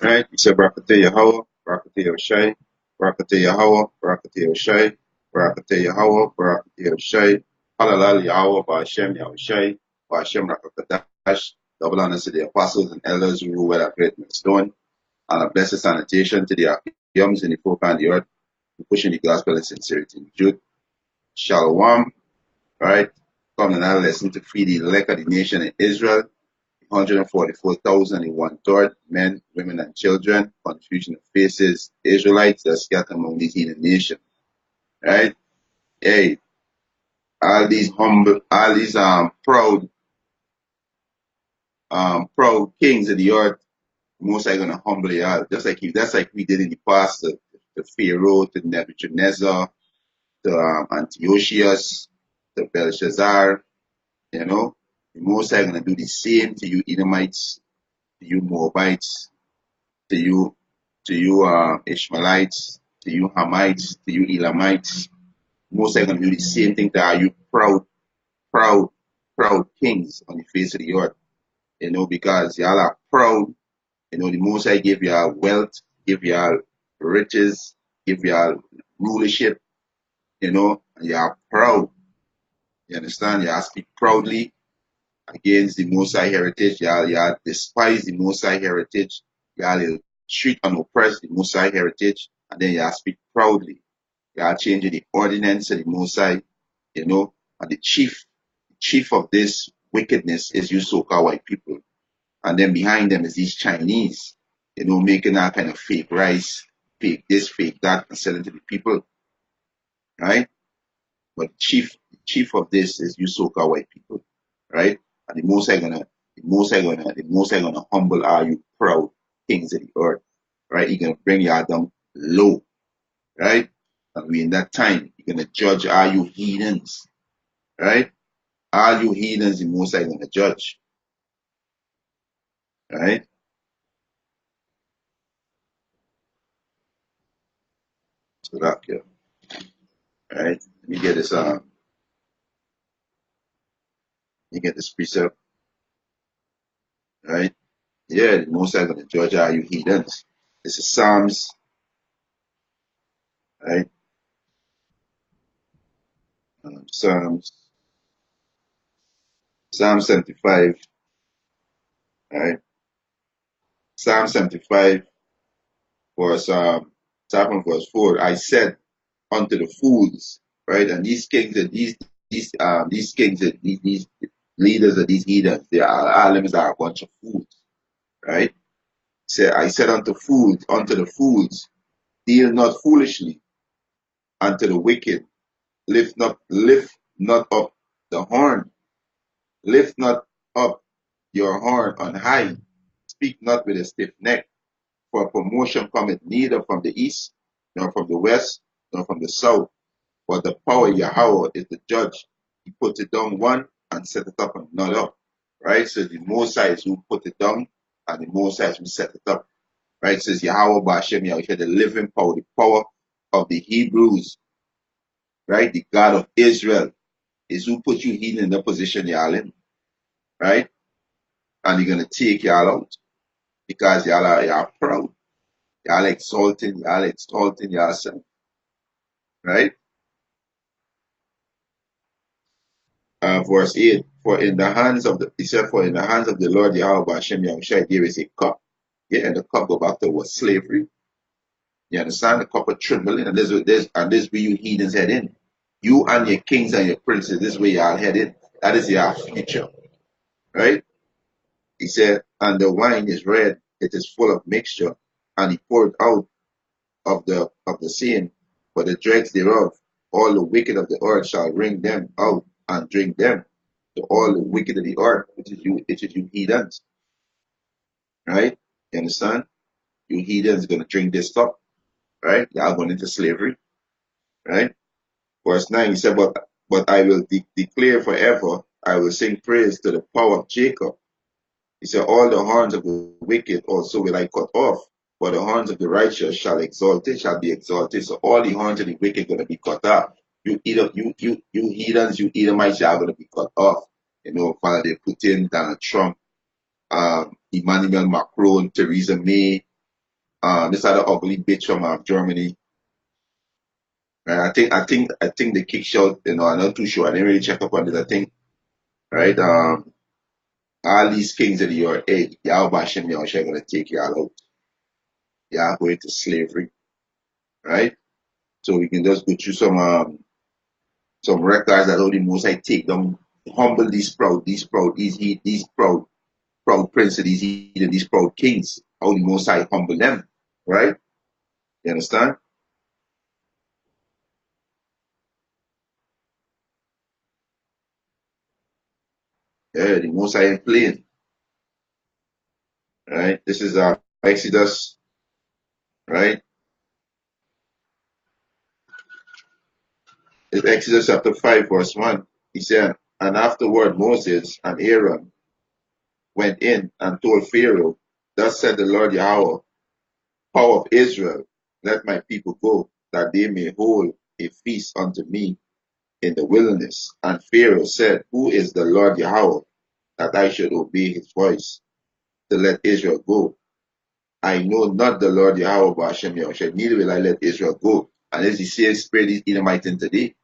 Right? You said Barakateh Yahweh, Barakateh Yoshai, Barakateh Yahweh, Barakateh Yoshai, Barakateh Yahweh, Barakateh Yoshai, Halalal Yahweh, Ba'ashem Yahushai, Ba'ashem Rakakadash, double honors to the apostles and elders who rule at great stone, and a blessed sanitation to the Yums in the folk and the earth, who pushing the gospel in sincerity and truth. Shalom, right? Come another lesson to free the elect of the nation in Israel. 144,000 in one third, men, women, and children. Confusion of faces, Israelites that scattered among these heathen nations. Right? Hey, all these humble, all these proud kings of the earth, most are gonna humble you out. That's like we did in the past to Pharaoh, to Nebuchadnezzar, to Antiochus, to Belshazzar, you know. The most are gonna do the same to you Edomites, to you Moabites, to you Ishmaelites, to you Hamites, to you Elamites. Most are going to do the same thing to you proud, proud kings on the face of the earth. You know, because y'all are proud. You know, the Most High give y'all wealth, give y'all riches, give y'all rulership. You know, and y'all proud. You understand? Y'all speak proudly against the Most High heritage. Y'all despise the Most High heritage. Y'all treat and oppress the Most High heritage, and then y'all speak proudly. Y'all changing the ordinance of the Most High, you know, and the chief of this wickedness is you so-called white people, and then behind them is these Chinese, you know, making that kind of fake rice, fake this, fake that, and selling to the people, right? But the chief of this is you so-called white people, right? And the Most High gonna humble all you proud kings of the earth, right? He gonna bring y'all down low, right? And we in that time, you're gonna judge all you heathens, right? All you heathens, the Most High gonna judge, right? So that, yeah, right? Let me get this, you get this precept, right? Yeah, the Most High gonna judge all you heathens. This is Psalms, right? Psalms, Psalm 75, right? Psalm 75, verse, starting from verse 4. I said unto the fools, right? And these kings and these kings and these leaders of these heathens, they are all them are a bunch of fools, right? Say, I said unto the fools, deal not foolishly, unto the wicked, lift not up the horn, lift not up your horn on high, speak not with a stiff neck, for promotion cometh neither from the east, nor from the west, nor from the south, but the power of Yahweh is the judge. He put it down one and set it up another, right? So the Most High is who put it down, and the Most High is who set it up. Right? It says Yahweh Ba'ashem Yahushua, the living power, the power of the Hebrews, right? The God of Israel is who put you in the position y'all in, right? And you're gonna take y'all out because y'all proud, y'all exalting yourself, right? Verse 8, for in the hands of the he said, for in the hands of the Lord Yahweh Ba'ashem Yahushua there is a cup. Yeah, and the cup go back to was slavery. You understand? The cup of trembling, and this where you heathens head in. You and your kings and your princes, this way y'all headed. That is your future. Right? He said, and the wine is red, it is full of mixture, and he poured out of the same, but the dregs thereof, all the wicked of the earth shall wring them out and drink them. To all the wicked of the earth, which is you heathens. Right? You understand? You heathens gonna drink this stuff, right? Y'all going into slavery, right? Verse 9, he said, but I will declare forever, I will sing praise to the power of Jacob. He said, all the horns of the wicked also will I cut off, but the horns of the righteous shall be exalted. So all the horns of the wicked are going to be cut off. You heathens, you Edomites are going to be cut off. Vladimir Putin, Donald Trump, Emmanuel Macron, Theresa May, this other ugly bitch from Germany. Right? I think they kicked out. I'm not too sure. I didn't really check up on this. I think right. All these kings of the earth, hey, y'all bashing me, I'm gonna take y'all out. Y'all going to slavery, right? So we can just go through some records that all the most I take them, humble these proud princes, these proud kings. How the most I humble them, right? You understand? Yeah, the most I ain't playing, right? This is Exodus, right? It's Exodus chapter 5, verse 1. He said, and afterward Moses and Aaron went in and told Pharaoh, thus said the Lord Yahweh, power of Israel, let my people go, that they may hold a feast unto me in the wilderness. And Pharaoh said, who is the Lord Yahweh, that I should obey his voice to let Israel go? I know not the Lord Yahweh, but Hashem Yahushua, neither will I let Israel go. And as the same spirit is Edomite in today,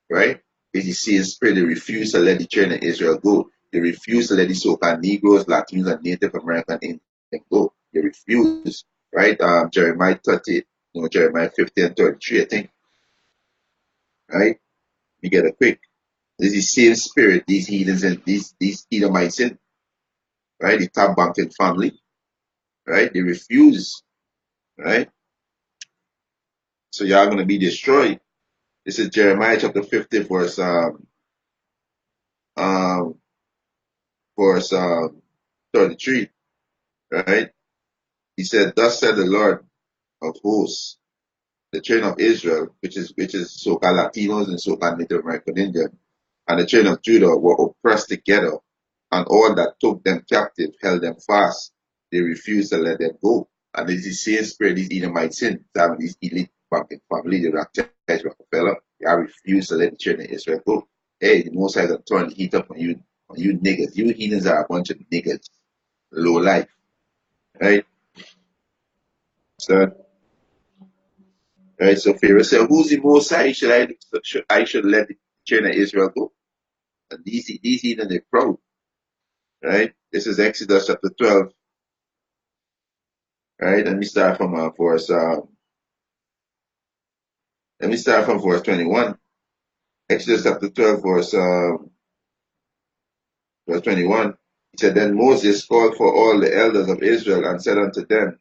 right? As the same spirit, they refuse to let the children of Israel go. They refuse to let the so-called Negroes, Latinos, and Native American Indians go. They refuse, right? Jeremiah 30, Jeremiah 50 and 33, I think, right? We get a quick. This is the same spirit, these heathens and these Edomites in, right? The top banking family, right? They refuse, right? So y'all gonna be destroyed. This is Jeremiah chapter 50, um, verse 33, right? He said, thus said the Lord of hosts, the children of Israel, which is so-called Latinos and so-called Native American Indian, and the children of Judah were oppressed together, and all that took them captive held them fast. They refused to let them go. And it's the same spirit these Edomites in, having these elite banking family, the Rothschilds, Rockefeller, they refuse to let the children of Israel go. Hey, the Most High gonna turn the heat up on you niggas. You heathens are a bunch of niggas, low life, right? So, right. So Pharaoh said, "Who's the Most High? Should let the children of Israel go?" And these heathens are proud, right? This is Exodus chapter 12, right? Let me start from verse 21. Exodus chapter 12, verse 21. He said, then Moses called for all the elders of Israel and said unto them,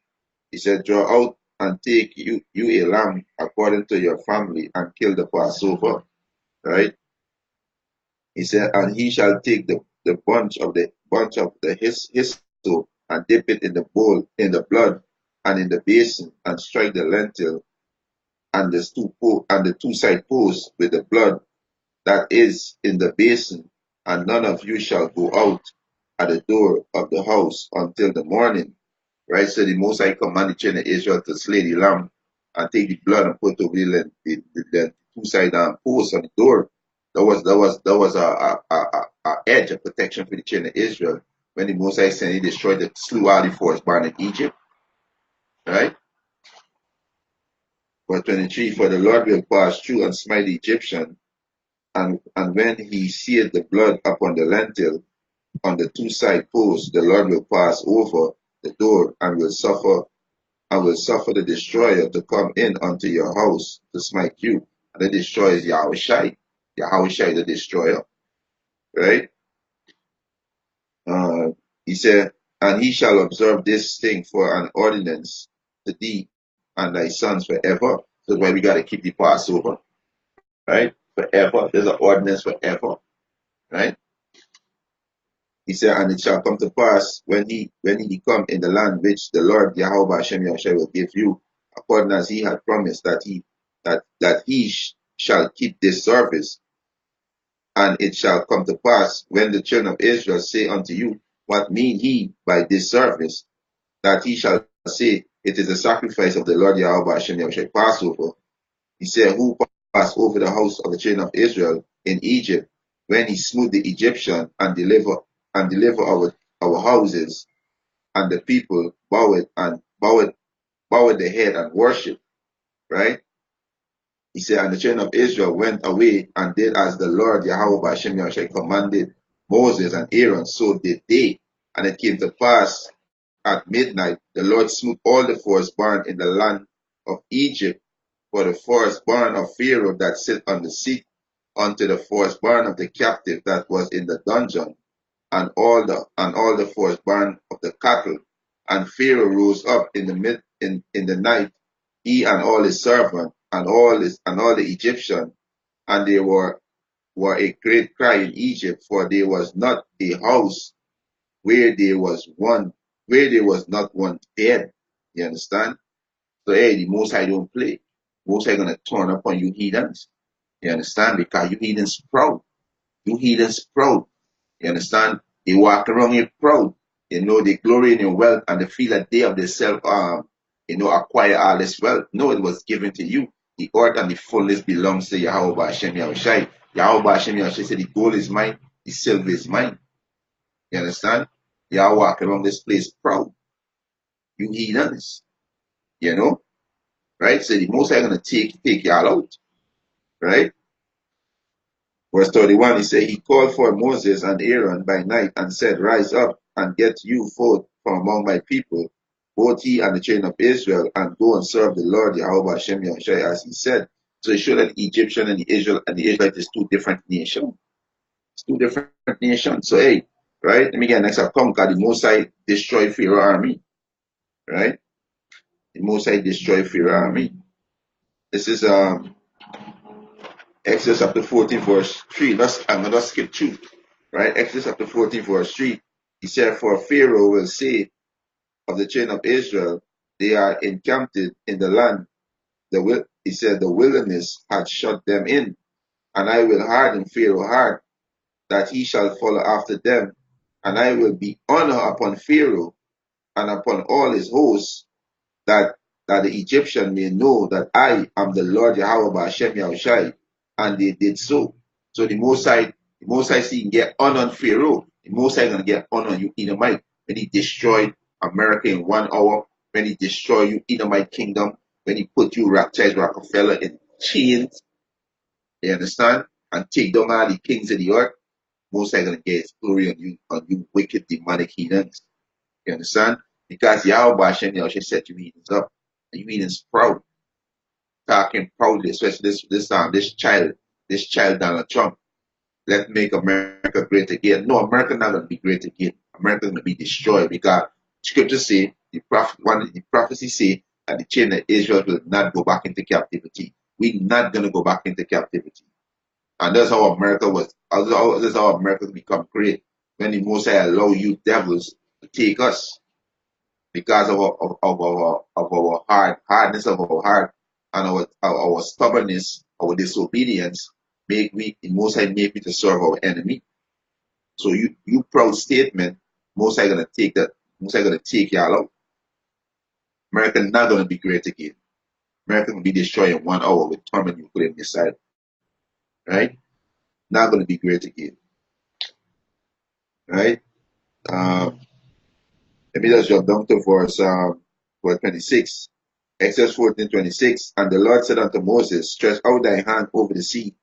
he said, draw out and take you a lamb according to your family and kill the Passover, right? He said, and he shall take the bunch of the hyssop and dip it in the bowl in the blood and in the basin and strike the lentil and the two side posts with the blood that is in the basin, and none of you shall go out at the door of the house until the morning. Right? So the Most High commanded the children of Israel to slay the lamb and take the blood and put over the two side posts on the door. That was a edge of protection for the children of Israel when the Most High sent he destroyed slew all the firstborn in Egypt. Right? Verse 23, for the Lord will pass through and smite the Egyptian, and when he seeth the blood upon the lintel on the two side posts, the Lord will pass over the door and will suffer the destroyer to come in unto your house to smite you. And the destroyer is Yahushai. Yahushai the destroyer. Right? Uh, he said, and he shall observe this thing for an ordinance to thee and thy sons forever. That's why we got to keep the Passover. Right? Forever. There's an ordinance forever. Right? He said, and it shall come to pass when he come in the land which the Lord Yahweh Hashem Yahushua will give you, according as he had promised that he shall keep this service. And it shall come to pass when the children of Israel say unto you, what mean he by this service? That he shall say, it is the sacrifice of the Lord Yahweh Hashem Yahushua Passover. He said, who passed over the house of the children of Israel in Egypt? when he smote the Egyptian and deliver our houses, and the people bowed their head and worship, right? He said, and the children of Israel went away and did as the Lord Yahweh Hashem Yahushua commanded Moses and Aaron, so did they. And it came to pass at midnight, the Lord smote all the firstborn in the land of Egypt, for the firstborn of Pharaoh that sit on the seat, unto the firstborn of the captive that was in the dungeon, and all the firstborn of the cattle. And Pharaoh rose up in the night, he and all his servants, and all the Egyptians, and there were a great cry in Egypt, for there was not a house where there was not one dead. You understand? So hey, the Most High don't play. Most High gonna turn up on you heathens. You understand? Because you heathens proud. You heathens proud. You understand? They walk around here proud. You know, they glory in your wealth and they feel that they of themselves acquire all this wealth. No, it was given to you. The earth and the fullness belongs to Yahweh Hashem Yahushai. Yahweh Hashem Yahushai said the gold is mine, the silver is mine. You understand? Y'all walk around this place proud. You heathens. You know? Right? So the Most High gonna take y'all out. Right? Verse 31, he said, he called for Moses and Aaron by night and said, rise up and get you forth from among my people, both ye and the children of Israel, and go and serve the Lord Yahweh Hashem Yahushai, as he said. So it showed that the Egyptian and the Israelites is two different nations. It's two different nations. So hey, right? Let me get next up. Come, God, the Most High destroy Pharaoh army. Right? The Most High destroy Pharaoh army. This is Exodus chapter 14, verse 3. I'm going to skip through. Right? Exodus chapter 14, verse 3. He said, for Pharaoh will say of the children of Israel, they are encamped in the land. He said, the wilderness had shut them in, and I will harden Pharaoh's heart, that he shall follow after them, and I will be honor upon Pharaoh and upon all his hosts, that the Egyptian may know that I am the Lord Yahweh Hashem Yahushai. And they did so. So the Most High see him get honor on Pharaoh. The Most High gonna get honor on you Edomite. When he destroyed America in 1 hour, when he destroyed you Edomite kingdom, when he put you Charles Rockefeller in chains, you understand? And take down all the kings of the earth, Most High gonna get his glory on you wicked demonic heathens. You understand? Because Yahweh Hashem Yahushua set you heathens up. And you heathens proud. Talking proudly, especially this child Donald Trump. Let's make America great again. No, America not gonna be great again. America gonna be destroyed because scripture say the prophecy say that the children of Israel will not go back into captivity. We're not gonna go back into captivity. And that's how America that's how America become great. When the Most High allow you devils to take us because of our hardness of our heart and our stubbornness, our disobedience, the Most High make me to serve our enemy. So you proud statement, Most High gonna take that, Most High gonna take y'all out. America not gonna be great again. America gonna be destroyed in 1 hour with torment nuclear missile. Right? Not gonna be great again. Right? Let me just jump down to verse 26. Exodus 14:26. And the Lord said unto Moses, stretch out thy hand over the sea,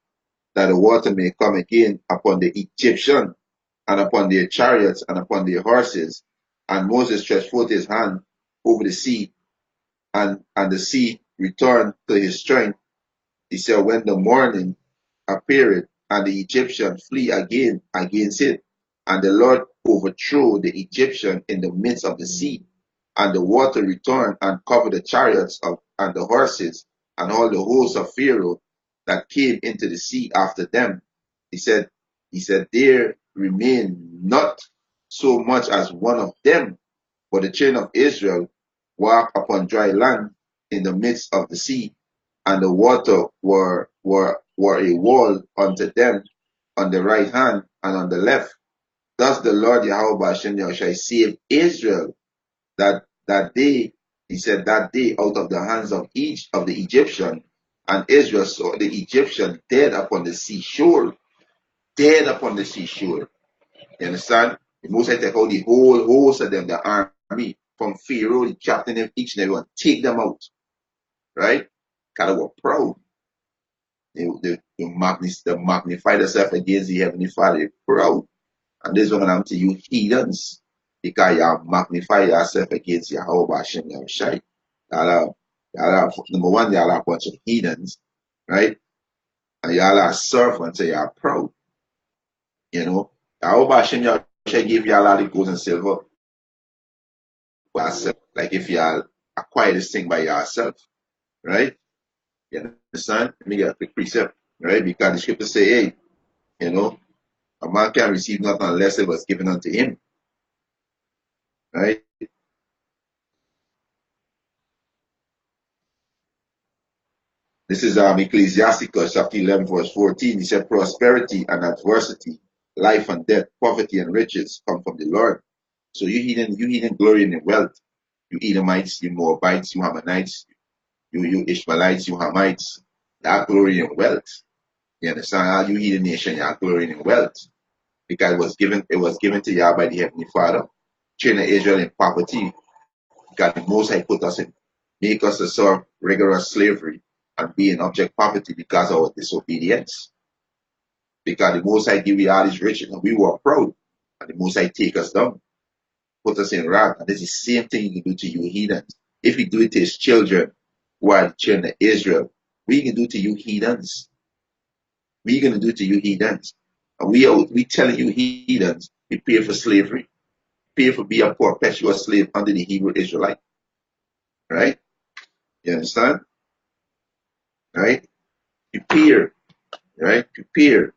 that the water may come again upon the Egyptian, and upon their chariots, and upon their horses. And Moses stretched forth his hand over the sea, and the sea returned to his strength. He said, when the morning appeared, and the Egyptian flee again against it, and the Lord overthrew the Egyptian in the midst of the sea, and the water returned and covered the chariots and the horses, and all the hosts of Pharaoh that came into the sea after them. He said, there remained not so much as one of them, but the children of Israel walked upon dry land in the midst of the sea, and the water were a wall unto them on the right hand and on the left. Thus the Lord Yahweh Hashem Yahushua saved Israel that day, he said, that day out of the hands of each of the Egyptian, and Israel saw the Egyptian dead upon the seashore, dead upon the seashore. You understand? The Most High take out the whole host of them, the army, from Pharaoh, the captain of each and every one, take them out. Right? Because they were proud. They magnify themselves against the Heavenly Father. They're proud. And this is what I'm telling you, heathens. Because you magnify yourself against Yahweh Hashem Yahushai. Number one, y'all are a bunch of heathens. Right? And y'all are servants, so y'all proud. You know? Yahweh Hashem Yahushai give y'all all the gold and silver. Like if y'all acquire this thing by yourself. Right? You understand? Let me get a quick precept. Right? Because the scripture say, hey, you know, a man can receive nothing unless it was given unto him. Right? This is Ecclesiasticus chapter 11, verse 14. He said, prosperity and adversity, life and death, poverty and riches come from the Lord. So you heathen glory in the wealth. You Edomites, you Moabites, you Ammonites, you Ishmaelites, you Hamites, that glory in wealth. You understand? How you heathen nation, you glory in wealth. Because it was given to you by the Heavenly Father. Children of Israel in poverty. God the Most High put us in, make us to serve rigorous slavery and be in object poverty because of our disobedience. Because the Most High give you all these riches and we were proud. And the Most High take us down, put us in wrath. And this is the same thing he can do to you heathens. If he do it to his children, who are the children of Israel, we can do to you heathens. We're going to do to you heathens. And we telling you heathens, prepare for slavery. Prepare for being a perpetual slave under the Hebrew Israelite. Right? You understand? Right? Prepare. Right? Prepare.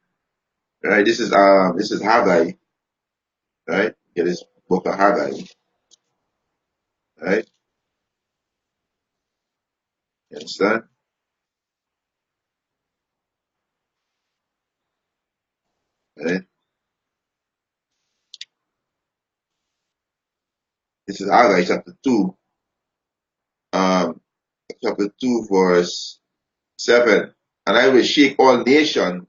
Right? This is Haggai. Right? Get this book of Haggai. Right? You understand? Right? This is Haggai chapter 2. Um chapter 2 verse 7. And I will shake all nations,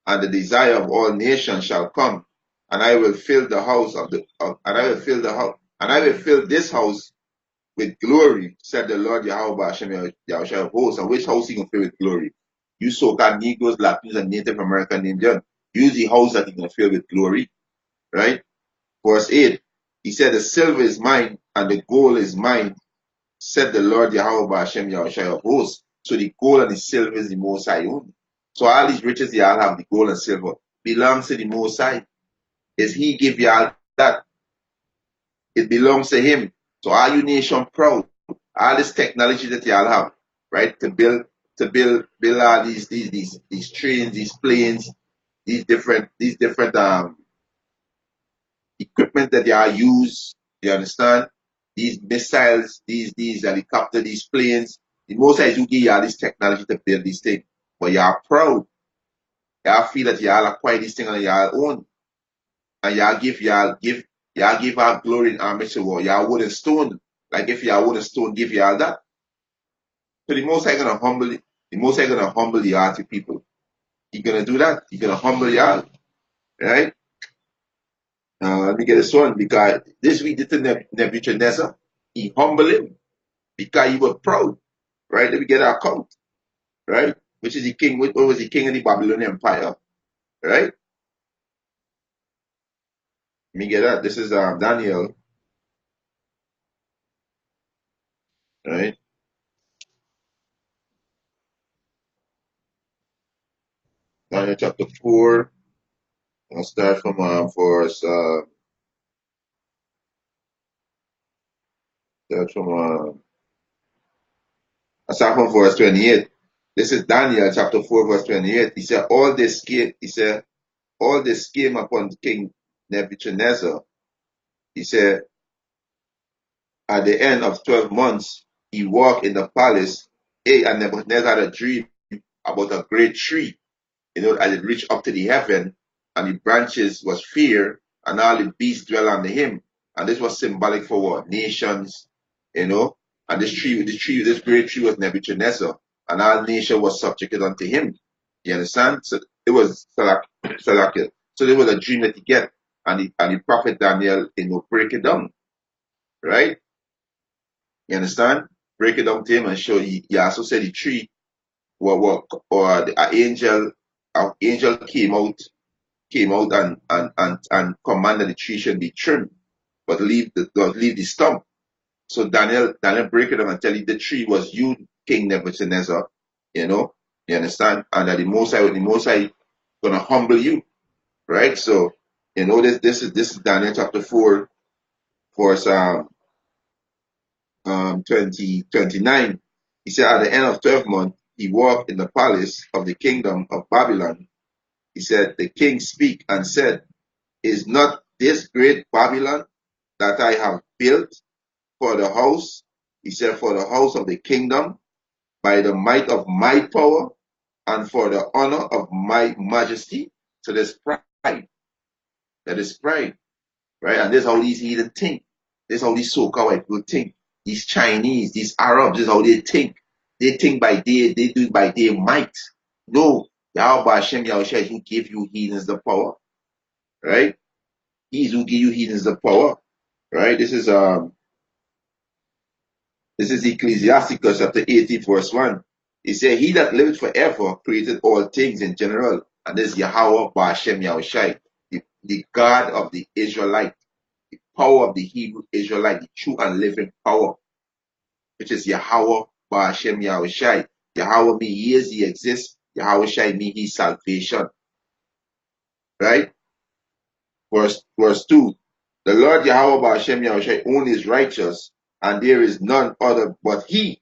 and the desire of all nations shall come, and I will fill the house and I will fill the house, and I will fill this house with glory, said the Lord Yahweh Hashem Yahushua of hosts. And which house he gonna fill with glory? You so-called Negroes, Latinos, and Native American Indians. Use the house that he gonna fill with glory. Right? Verse 8. He said, the silver is mine and the gold is mine, said the Lord Yahweh Hashem Yahushua of hosts. So the gold and the silver is the Most High own. So all these riches y'all have, the gold and silver, belongs to the Most High. Is he give y'all that? It belongs to him. So are you nation proud? All this technology that y'all have, right? To build all these trains, these planes, these different equipment that y'all use, you understand? These missiles, these helicopters, these planes. The Most High do give y'all this technology to build these things. But y'all proud. Y'all feel that y'all acquire this thing on y'all own. And y'all give our glory in homage to war. Y'all wooden stone. Like if y'all wooden stone give y'all that. So the Most High gonna humble the heart of people. He gonna do that. He gonna humble y'all. Right? Let me get this one because this we did to Nebuchadnezzar. He humbled him because he was proud. Right? Let me get our count. Right? Which is the king, what was the king of the Babylonian Empire? Right? Let me get that. This is Daniel. Right? Daniel chapter 4. I'll start from verse start from I start from verse 28. This is Daniel chapter 4, verse 28. He said, all this came upon King Nebuchadnezzar. He said, at the end of 12 months, he walked in the palace. And Nebuchadnezzar had a dream about a great tree, as it reached up to the heaven, and the branches was fair, and all the beasts dwell under him. And this was symbolic for what? Nations, And this great tree was Nebuchadnezzar, and all nation was subjected unto him. You understand? So it was Salakia. So there was a dream that he get, and the prophet Daniel, break it down, right? You understand? Break it down to him and show. He also said the tree, or the angel came out and commanded the tree should be trimmed, but leave the stump. So Daniel break it down and tell you the tree was you, King Nebuchadnezzar. You know, you understand, and that the Most High gonna humble you, right? So this is Daniel chapter 4, verse 29. He said, at the end of 12 months, he walked in the palace of the kingdom of Babylon. He said, the king speak and said, is not this great Babylon that I have built for the house? He said, for the house of the kingdom, by the might of my power, and for the honor of my majesty. So there's pride. That is pride. Right? And this is how these heathen think. This is how these so-called white people think. These Chinese, these Arabs, this is how they think. They think they do it by their might. No, Yahweh Hashem Yahushua is who give you heathens the power. Right? He is who give you heathens the power. Right? This is Ecclesiasticus chapter 18, verse 1. He said, he that liveth forever created all things in general. And this is Yahweh Hashem Yahushua, the God of the Israelite, the power of the Hebrew Israelite, the true and living power, which is Yahweh Hashem Yahushua. Yahweh means he is, he exists. Yahushua means he salvation. Right? Verse 2. The Lord Yahweh Hashem Yahushua only is righteous, and there is none other but he,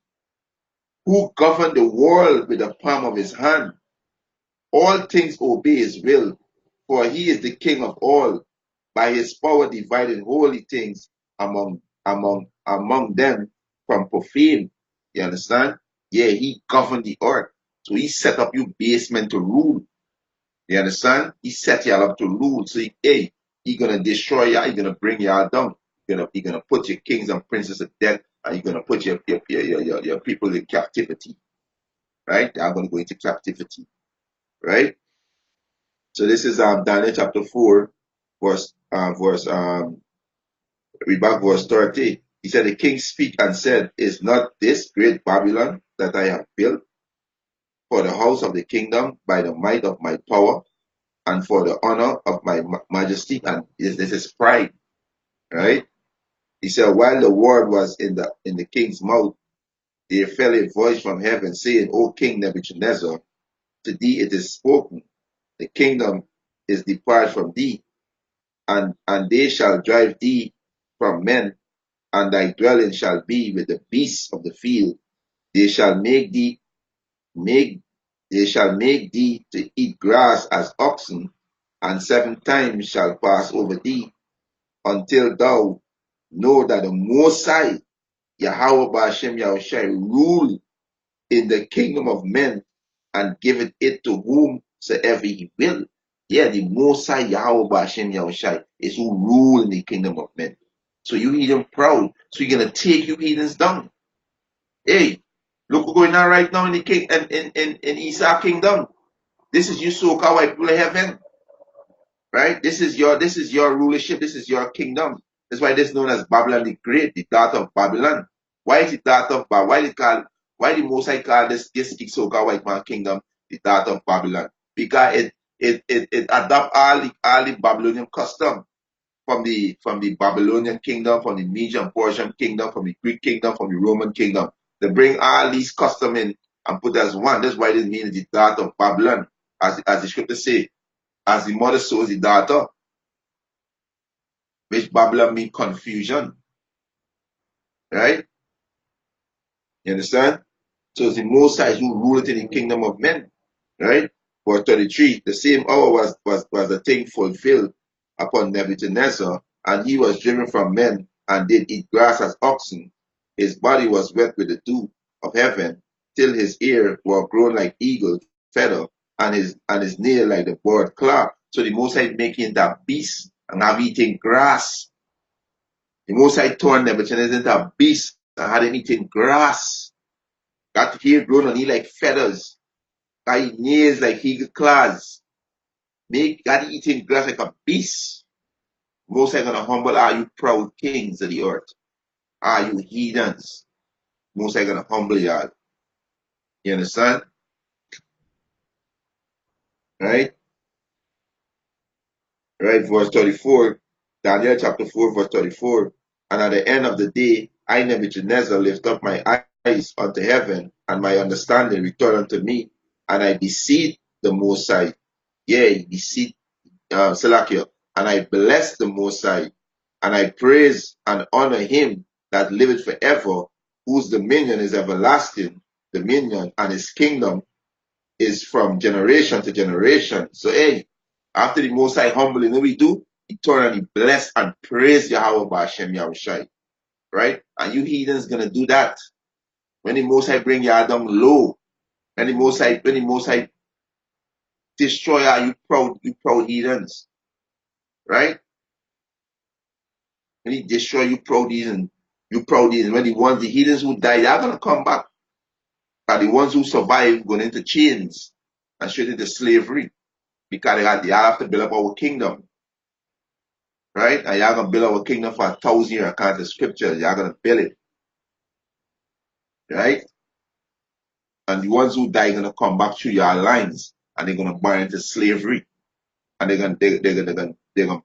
who governed the world with the palm of his hand. All things obey his will, for he is the king of all. By his power divided holy things among them from profane. You understand? Yeah, he governed the earth. So he set up you basement to rule. You understand? He set y'all up to rule. So he gonna destroy y'all, he gonna bring y'all down. He gonna put your kings and princes to death, and he gonna put your people in captivity. Right? They are gonna go into captivity. Right? So this is Daniel chapter 4, read back verse 30. He said, the king speak and said, is not this great Babylon that I have built for the house of the kingdom by the might of my power and for the honor of my majesty? And this is pride, right? He said, while the word was in the king's mouth, there fell a voice from heaven saying, O King Nebuchadnezzar, to thee it is spoken, the kingdom is departed from thee, and they shall drive thee from men, and thy dwelling shall be with the beasts of the field. They shall make they shall make thee to eat grass as oxen, and 7 times shall pass over thee, until thou know that the Most High, Yahweh Hashem Yahushua, rule in the kingdom of men, and giveth it to whomsoever he will. Yeah, the Most High Yahweh Hashem Yahushua is who rule in the kingdom of men. So you heathen proud. So you're gonna take you heathens down. Hey, look what's going on right now in the king in Esau kingdom. This is you so-called white people of heaven, right? This is your rulership. This is your kingdom. That's why this is known as Babylon the Great, the daughter of Babylon. Why is it daughter of Babylon? Why the Most High call this so-called white man kingdom the daughter of Babylon? Because it adopt all the Babylonian custom from the Babylonian kingdom, from the Median Persian kingdom, from the Greek kingdom, from the Roman kingdom. They bring all these custom in and put as one. That's why this means the daughter of Babylon, as the scripture say, as the mother sows the daughter, which Babylon means confusion, right? You understand? So it's the Most High who ruled in the kingdom of men, right? Verse 33, the same hour was the thing fulfilled upon Nebuchadnezzar, and he was driven from men and did eat grass as oxen. His body was wet with the dew of heaven, till his ear were grown like eagle feather, and his nail like the bird claw. So the Most High making that beast and have eating grass. The Most High turned Nebuchadnezzar into a beast and had him eating grass. Got hair grown on him like feathers. Got his nails like eagle claws. Got eating grass like a beast. Most High gonna humble all you proud kings of the earth. All you heathens. Most High gonna humble y'all. You understand? Right? Right? Verse 34. Daniel chapter 4, verse 34. And at the end of the day, I, Nebuchadnezzar, lift up my eyes unto heaven, and my understanding return unto me, and I beseech the Most High. Yea, beseech Salakia, and I bless the Most High, and I praise and honor him that liveth forever, whose dominion is everlasting, dominion, and his kingdom is from generation to generation. So, hey, after the Most High humble, you know what we do? He turn and he bless and praise Yahweh Ba'Shem Yahushai, right? And you heathens gonna do that. When the Most High bring Yah down low, when the Most High destroy you proud heathens, right? When he destroy you proud heathens. When the heathens who die, they're gonna come back. But the ones who survive going into chains and straight into slavery because they have to build up our kingdom. Right? And y'all gonna build our kingdom for 1,000 years according to scripture. Y'all gonna build it. Right? And the ones who die gonna come back through your lines and they're gonna burn into slavery. And they're gonna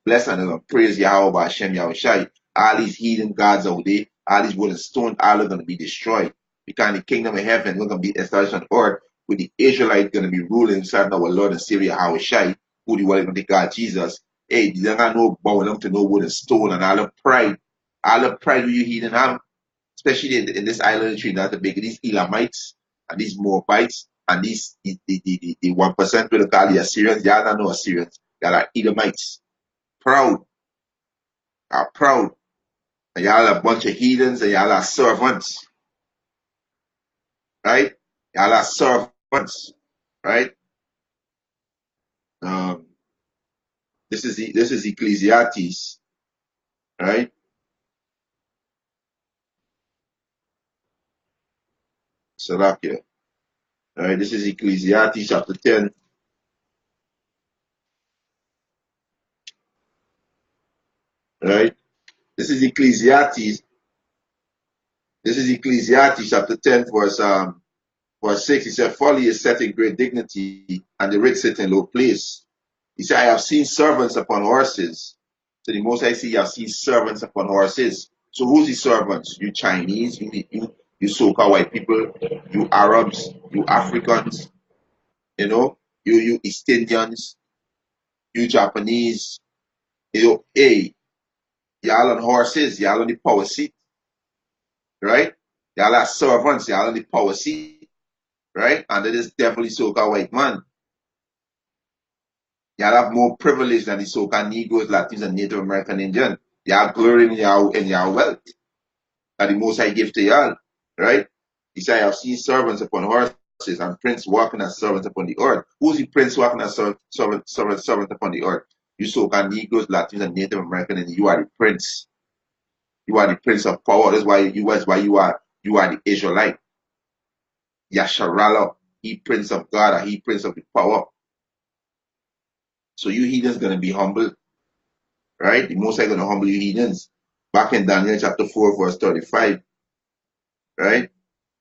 bless and they're gonna praise Yahweh by Hashem Yahushai. All these heathen gods out there, all these wooden stones, all are gonna be destroyed. Because the kingdom of heaven is gonna be established on earth with the Israelites gonna be ruling inside our Lord and Savior Yahushai, who the one gonna God Jesus. Hey, they're not no bowing up to no wooden stone and all the pride you heathen have, especially in this island tree, not the big these Elamites and these Moabites and these the 1% will call the Assyrians. Y'all not know Assyrians. Y'all are Edomites. Proud. Are proud. And y'all are a bunch of heathens and y'all are servants. Right? Y'all are servants. Right? Um this is Ecclesiastes. Right? Salakia. Right? This is Ecclesiastes chapter 10. Right? This is Ecclesiastes. This is Ecclesiastes chapter 10, verse 6. He said, folly is set in great dignity, and the rich sit in low place. He said, I have seen servants upon horses. So the most I see, I've seen servants upon horses. So who's the servants? You Chinese, you so-called white people, you Arabs, you Africans, you East Indians, you Japanese, hey, y'all on horses, y'all on the power seat, right? Y'all are servants, y'all on the power seat, right? Under this devilly so-called white man. Y'all have more privilege than the so-called Negroes, Latinos, and Native American Indian. Y'all glory in your wealth that the Most High give to y'all, right? He said, I have seen servants upon horses and prince walking as servants upon the earth. Who's the prince walking as servant upon the earth? You so-called Negroes, Latinos, and Native American, and you are the prince. You are the prince of power. You are the Israelite. Yasharala, he prince of God, and he prince of the power. So you heathens gonna be humble, right? The Most High gonna humble you heathens. Back in Daniel chapter 4, verse 35, right?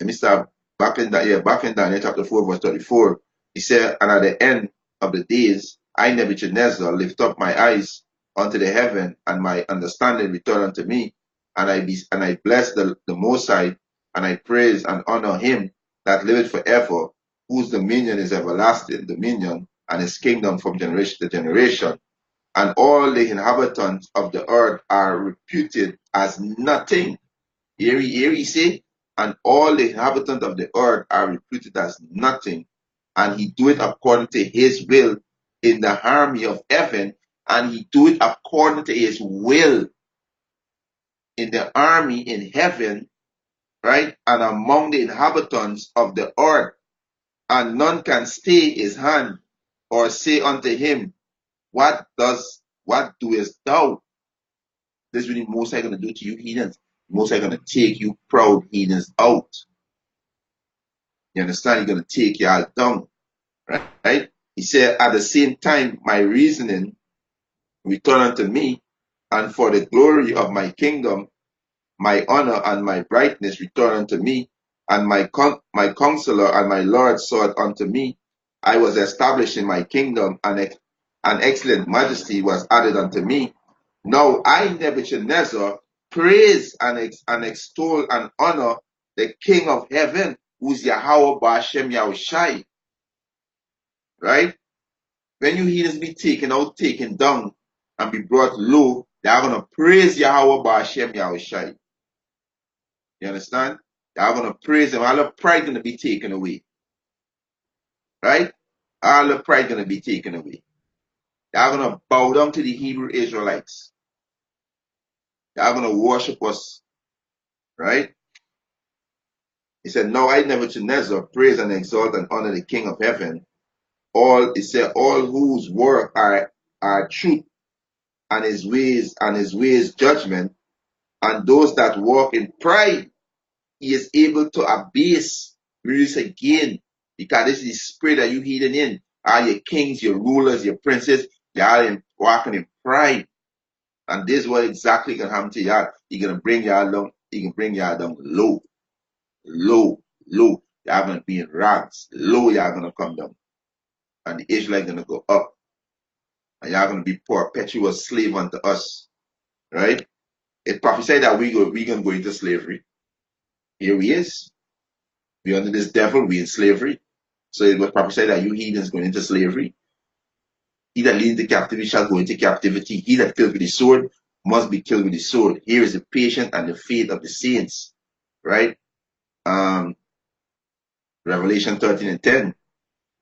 Let me start back in Daniel chapter 4, verse 34. He said, and at the end of the days, I Nebuchadnezzar lift up my eyes unto the heaven, and my understanding return unto me, and I bless the Most High, and I praise and honor him that liveth forever, whose dominion is everlasting dominion, and his kingdom from generation to generation. And all the inhabitants of the earth are reputed as nothing. Here he say, and all the inhabitants of the earth are reputed as nothing, and he do it according to his will in the army of heaven, and he do it according to his will in the army in heaven, right? And among the inhabitants of the earth, and none can stay his hand or say unto him, what doest thou? This is what the Most High gonna do to you heathens. The Most High gonna take you proud heathens out. You understand? He's gonna take y'all down. right? He said, at the same time, my reasoning return unto me, and for the glory of my kingdom, my honor and my brightness return unto me, and my counselor and my Lord sought unto me. I was established in my kingdom, and an excellent majesty was added unto me. Now I, Nebuchadnezzar, praise and extol and honor the King of heaven, who's Yahweh Ba'ashem Yahushai, right? When you heathens be taken out, taken down, and be brought low, they are going to praise Yahweh Ba'ashem Yahushai. You understand? They are going to praise him. All the pride going to be taken away. Right? All the pride going to be taken away. They are going to bow down to the Hebrew Israelites. They are going to worship us. Right? He said, now I, Nebuchadnezzar, praise and exalt and honor the King of heaven. He said, all whose work are truth, and his ways judgment, and those that walk in pride, he is able to abase. Read this again, because this is the spirit that you hidden in. All your kings, your rulers, your princes, y'all walking in pride. And this is what exactly can happen to y'all. He gonna bring y'all down, he can bring y'all down low, low, low. Y'all gonna be in rags. Low, y'all gonna come down. And the Israelites gonna go up. And y'all gonna be perpetual slave unto us. Right? It prophesied that we gonna go into slavery. Here we is. We under this devil, we in slavery. So it was prophesied that you heathens going into slavery. He that leads the captivity shall go into captivity. He that kills with the sword must be killed with the sword. Here is the patience and the faith of the saints. Right? Revelation 13 and 10.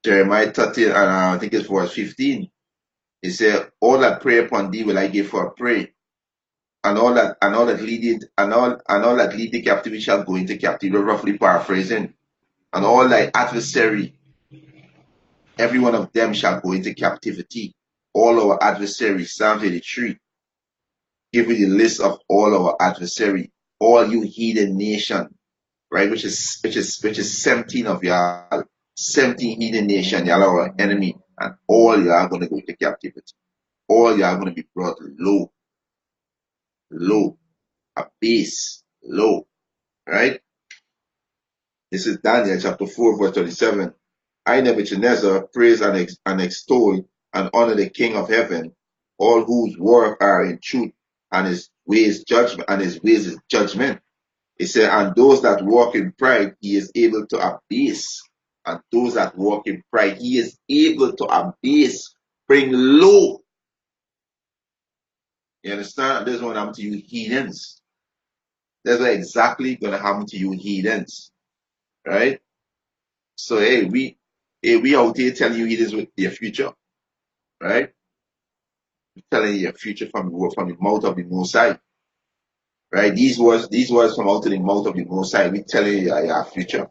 Jeremiah 30 and I think it's verse 15. It said, all that pray upon thee will I give for a prey. And all that lead the captivity shall go into captivity, roughly paraphrasing. And all thy adversary, every one of them shall go into captivity. All our adversaries, Psalm 83, give you the list of all our adversary, all you heathen nation, right? Which is 17 of y'all, 17 heathen nation, y'all are our enemy, and all y'all are going to go into captivity. All y'all are going to be brought low, low, abase, low, right? This is Daniel chapter 4, verse 37. I, Nebuchadnezzar, praise and extol and honor the King of heaven, all whose work are in truth, and his ways is judgment. He said, and those that walk in pride, he is able to abase. And those that walk in pride, he is able to abase, bring low. You understand? This is what happened to you heathens. That's what exactly gonna happen to you heathens. Right? So we out here telling you heathens with your future. Right? Telling you your future from the mouth of the Most High. Right? These words from out of the mouth of the Most High. We telling you your future.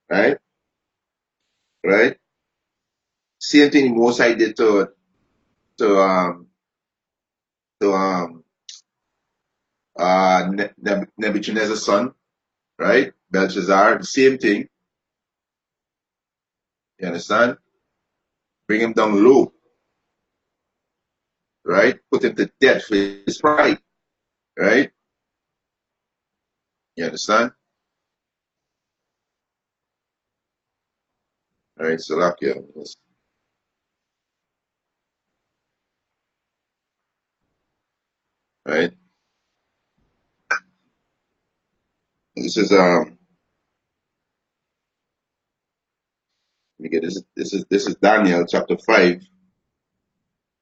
Right? Right? Same thing the Most High did to to Nebuchadnezzar's son, right? Belshazzar, the same thing. You understand? Bring him down low, right? Put him to death for his pride, right? You understand? All right, so like yeah, right. This is let me get this is Daniel chapter 5.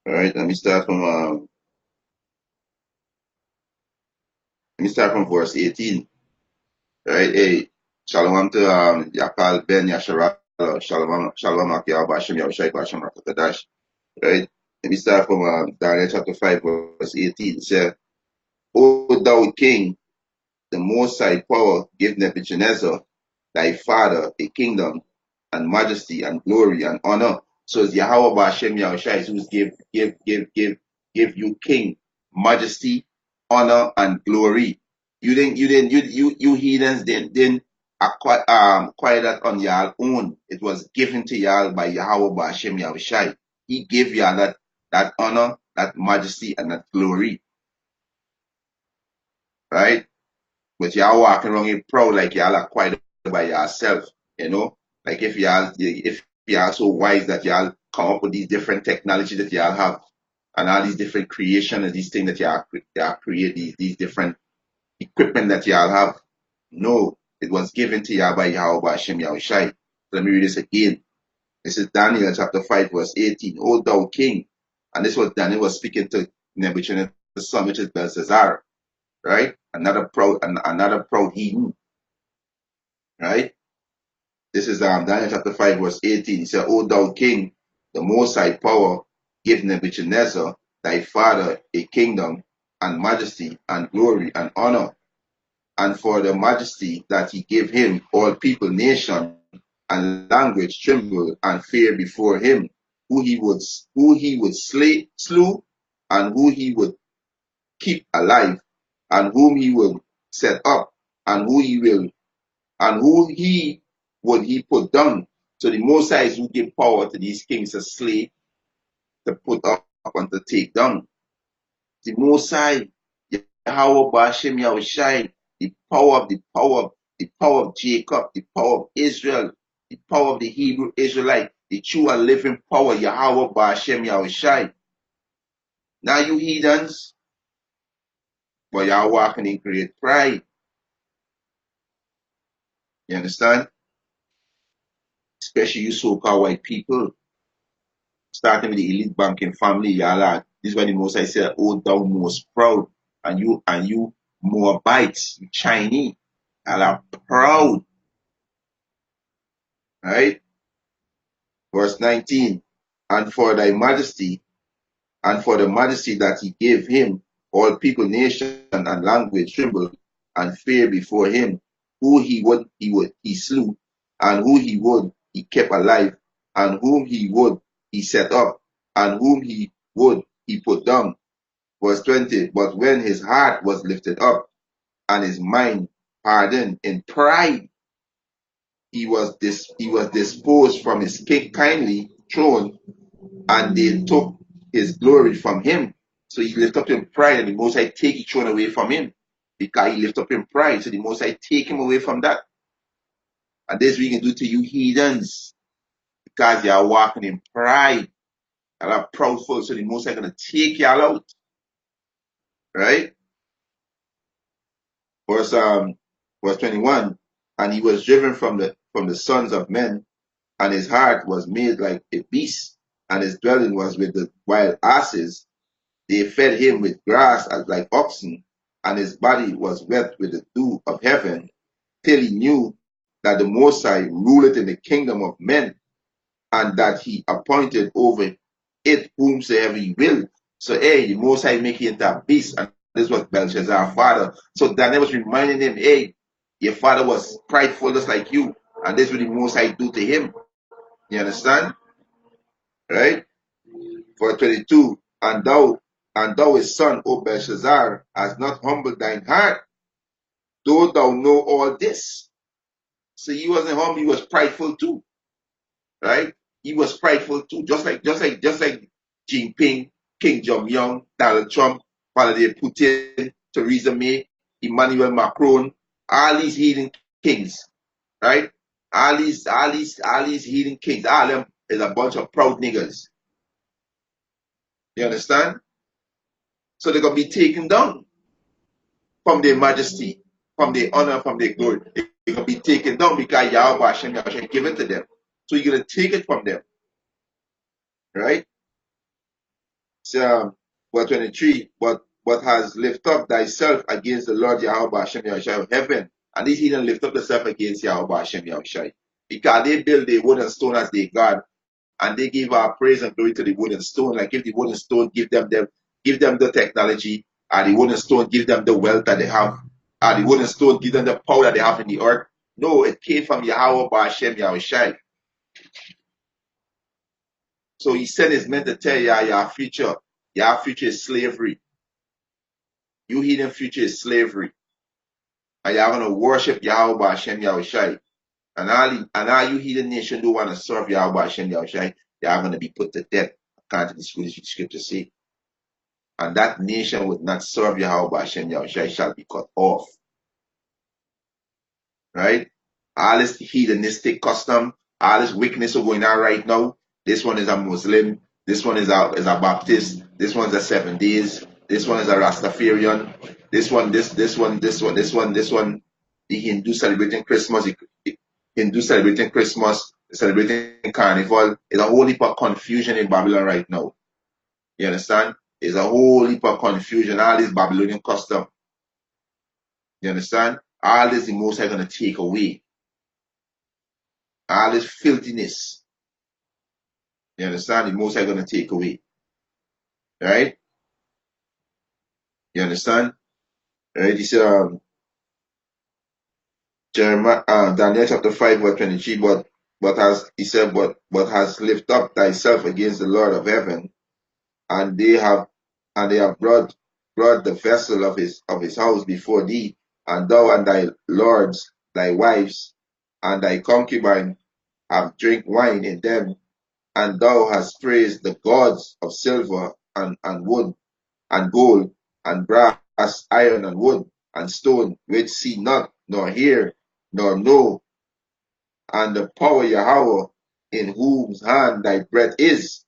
All right, let me start from verse 18. Right, hey, shalom to Yakal Ben Yasharal, shalom Akia Bashim Yahushai Bashim Rakakadash. Right, let me start from Daniel chapter 5 verse 18. It says, O thou king, the most high power give Nebuchadnezzar, thy father, a kingdom and majesty and glory and honor. So it's Yahweh Ba'ashem Yahushai who's give you king, majesty, honor, and glory. You heathens didn't acquire that on y'all own. It was given to y'all by Yahweh Ba'ashem Yahushai. He gave y'all that honor, that majesty, and that glory, right? But y'all walking around here proud like y'all acquired it by yourself, you know? Like if y'all so wise that y'all come up with these different technology that y'all have and all these different creation and these things that y'all create, these different equipment that y'all have. No, it was given to y'all by Yahweh Ba'ashem Yahushai. Let me read this again. This is Daniel chapter 5, verse 18. O thou king. And this was Daniel was speaking to Nebuchadnezzar's son, which is Belshazzar, right? Another proud heathen, right? This is Daniel chapter 5, verse 18. He said, O thou king, the most high power, give Nebuchadnezzar, thy father, a kingdom and majesty and glory and honor. And for the majesty that he gave him, all people, nation, and language trembled and feared before him, who he would slew, and who he would keep alive, and whom he will set up, and who he would he put down. So the Most High is who give power to these kings to slay, to put up, and to take down. The Most High, Yahweh Ba'ashem Yahushai, the power of Jacob, the power of Israel, the power of the Hebrew Israelite, the true and living power, Yahweh Ba'ashem Yahushai. Now you heathens, but y'all walking in great pride. You understand? Especially you so-called white people, starting with the elite banking family, y'all are, this is why the Most I said, oh thou most proud, and you Moabites, you Chinese, y'all are proud, right? Verse 19, and for thy majesty, and for the majesty that he gave him, all people, nation, and language trembled and fear before him. Who he slew, and who he would he kept alive, and whom he would he set up, and whom he would he put down. Verse 20, but when his heart was lifted up, and his mind hardened in pride, he was disposed from his kindly throne, and they took his glory from him. So he lift up in pride, and the Most High take his throne away from him because he lift up in pride. So the Most High take him away from that. And this we can do to you heathens because you are walking in pride. You are proud folk, so the Most High gonna take y'all out, right? Verse verse 21. And he was driven from the sons of men, and his heart was made like a beast, and his dwelling was with the wild asses. They fed him with grass as like oxen, and his body was wet with the dew of heaven, till he knew that the Most High ruleth in the kingdom of men, and that he appointed over it whomsoever he will. So, hey, the Most High make you into a beast, and this was Belshazzar's father. So Daniel was reminding him, hey, your father was prideful just like you, and this is what the Most High do to him. You understand? Right? Verse 22, and thou his son, O Belshazzar, hast not humbled thine heart, though thou know all this. So he wasn't humble, he was prideful too, right? He was prideful too, just like Jinping, King Jong Young, Donald Trump, Vladimir Putin, Theresa May, Emmanuel Macron, all these heathen kings, right? All these heathen kings, all of them is a bunch of proud niggas. You understand? So they're gonna be taken down from their majesty, from their honor, from their glory. They're gonna be taken down because Yahweh Hashem given to them. So you're gonna take it from them, right? So verse 23, but has lift up thyself against the Lord Yahweh Hashem Yahushai of heaven. And these heathen lift up themselves against Yahweh Hashem Yahushai. Because they build the wood and stone as their God, and they give our praise and glory to the wood and stone. Like if the wood and stone give them the technology, and the wood and stone give them the wealth that they have, and the wood and stone give them the power that they have in the earth. No, it came from Yahweh Hashem Yahushai. So he said it's meant to tell you your future is slavery. You heathen future is slavery. And you're gonna worship Yahweh Hashem Yahushai. And all you heathen nation who want to serve Yahweh Hashem Yahushai, they are gonna be put to death, according to the scripture say. And that nation would not serve Yahweh Hashem Yahushai shall be cut off. Right? All this heathenistic custom, all this wickedness going on right now. This one is a Muslim. This one is a Baptist. This one's a 7 days. This one is a Rastafarian. This one. The Hindu celebrating Christmas. The Hindu celebrating Christmas. Celebrating Carnival. There's a whole heap of confusion in Babylon right now. You understand? There's a whole heap of confusion. All this Babylonian custom. You understand? All this the Most High gonna take away. All this filthiness. You understand? The Most High gonna take away. Right? You understand? Right? He said, Jeremiah, Daniel chapter 5, verse 23, but has lift up thyself against the Lord of heaven, and they have brought the vessel of his house before thee, and thou and thy lords, thy wives, and thy concubine have drink wine in them, and thou hast praised the gods of silver and wood and gold and brass, iron and wood and stone, which see not, nor hear, nor know, and the power Yahweh, in whose hand thy breath is,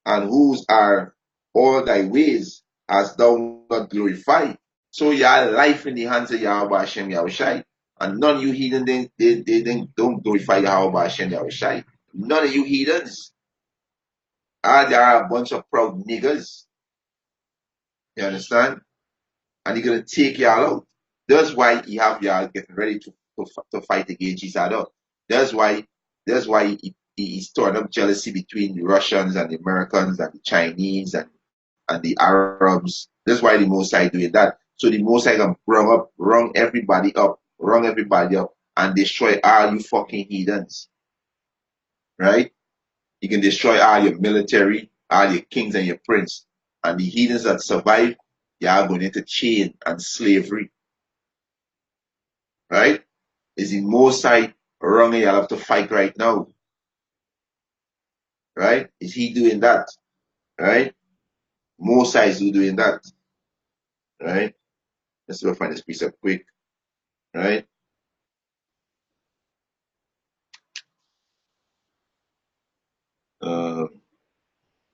and whose are all thy ways, hast thou not glorified. So your life in the hands of Yahweh Hashem Yahushai. And none of you heathen they don't glorify Yahweh Hashem Yahushai. None of you heathens. They are a bunch of proud niggers. You understand? And he's gonna take y'all out. That's why he have y'all getting ready to fight against each other. That's why he's stirring up jealousy between the Russians and the Americans and the Chinese and the Arabs. That's why the Most High doing that. So the Most High can run everybody up, and destroy all you fucking heathens. Right? You can destroy all your military, all your kings and your prince. And the heathens that survive, you are going into chain and slavery. Right? Is the Most High wronging you have to fight right now? Right? Is he doing that? Right? Most High is doing that. Right? Let's go find this precept quick. Right?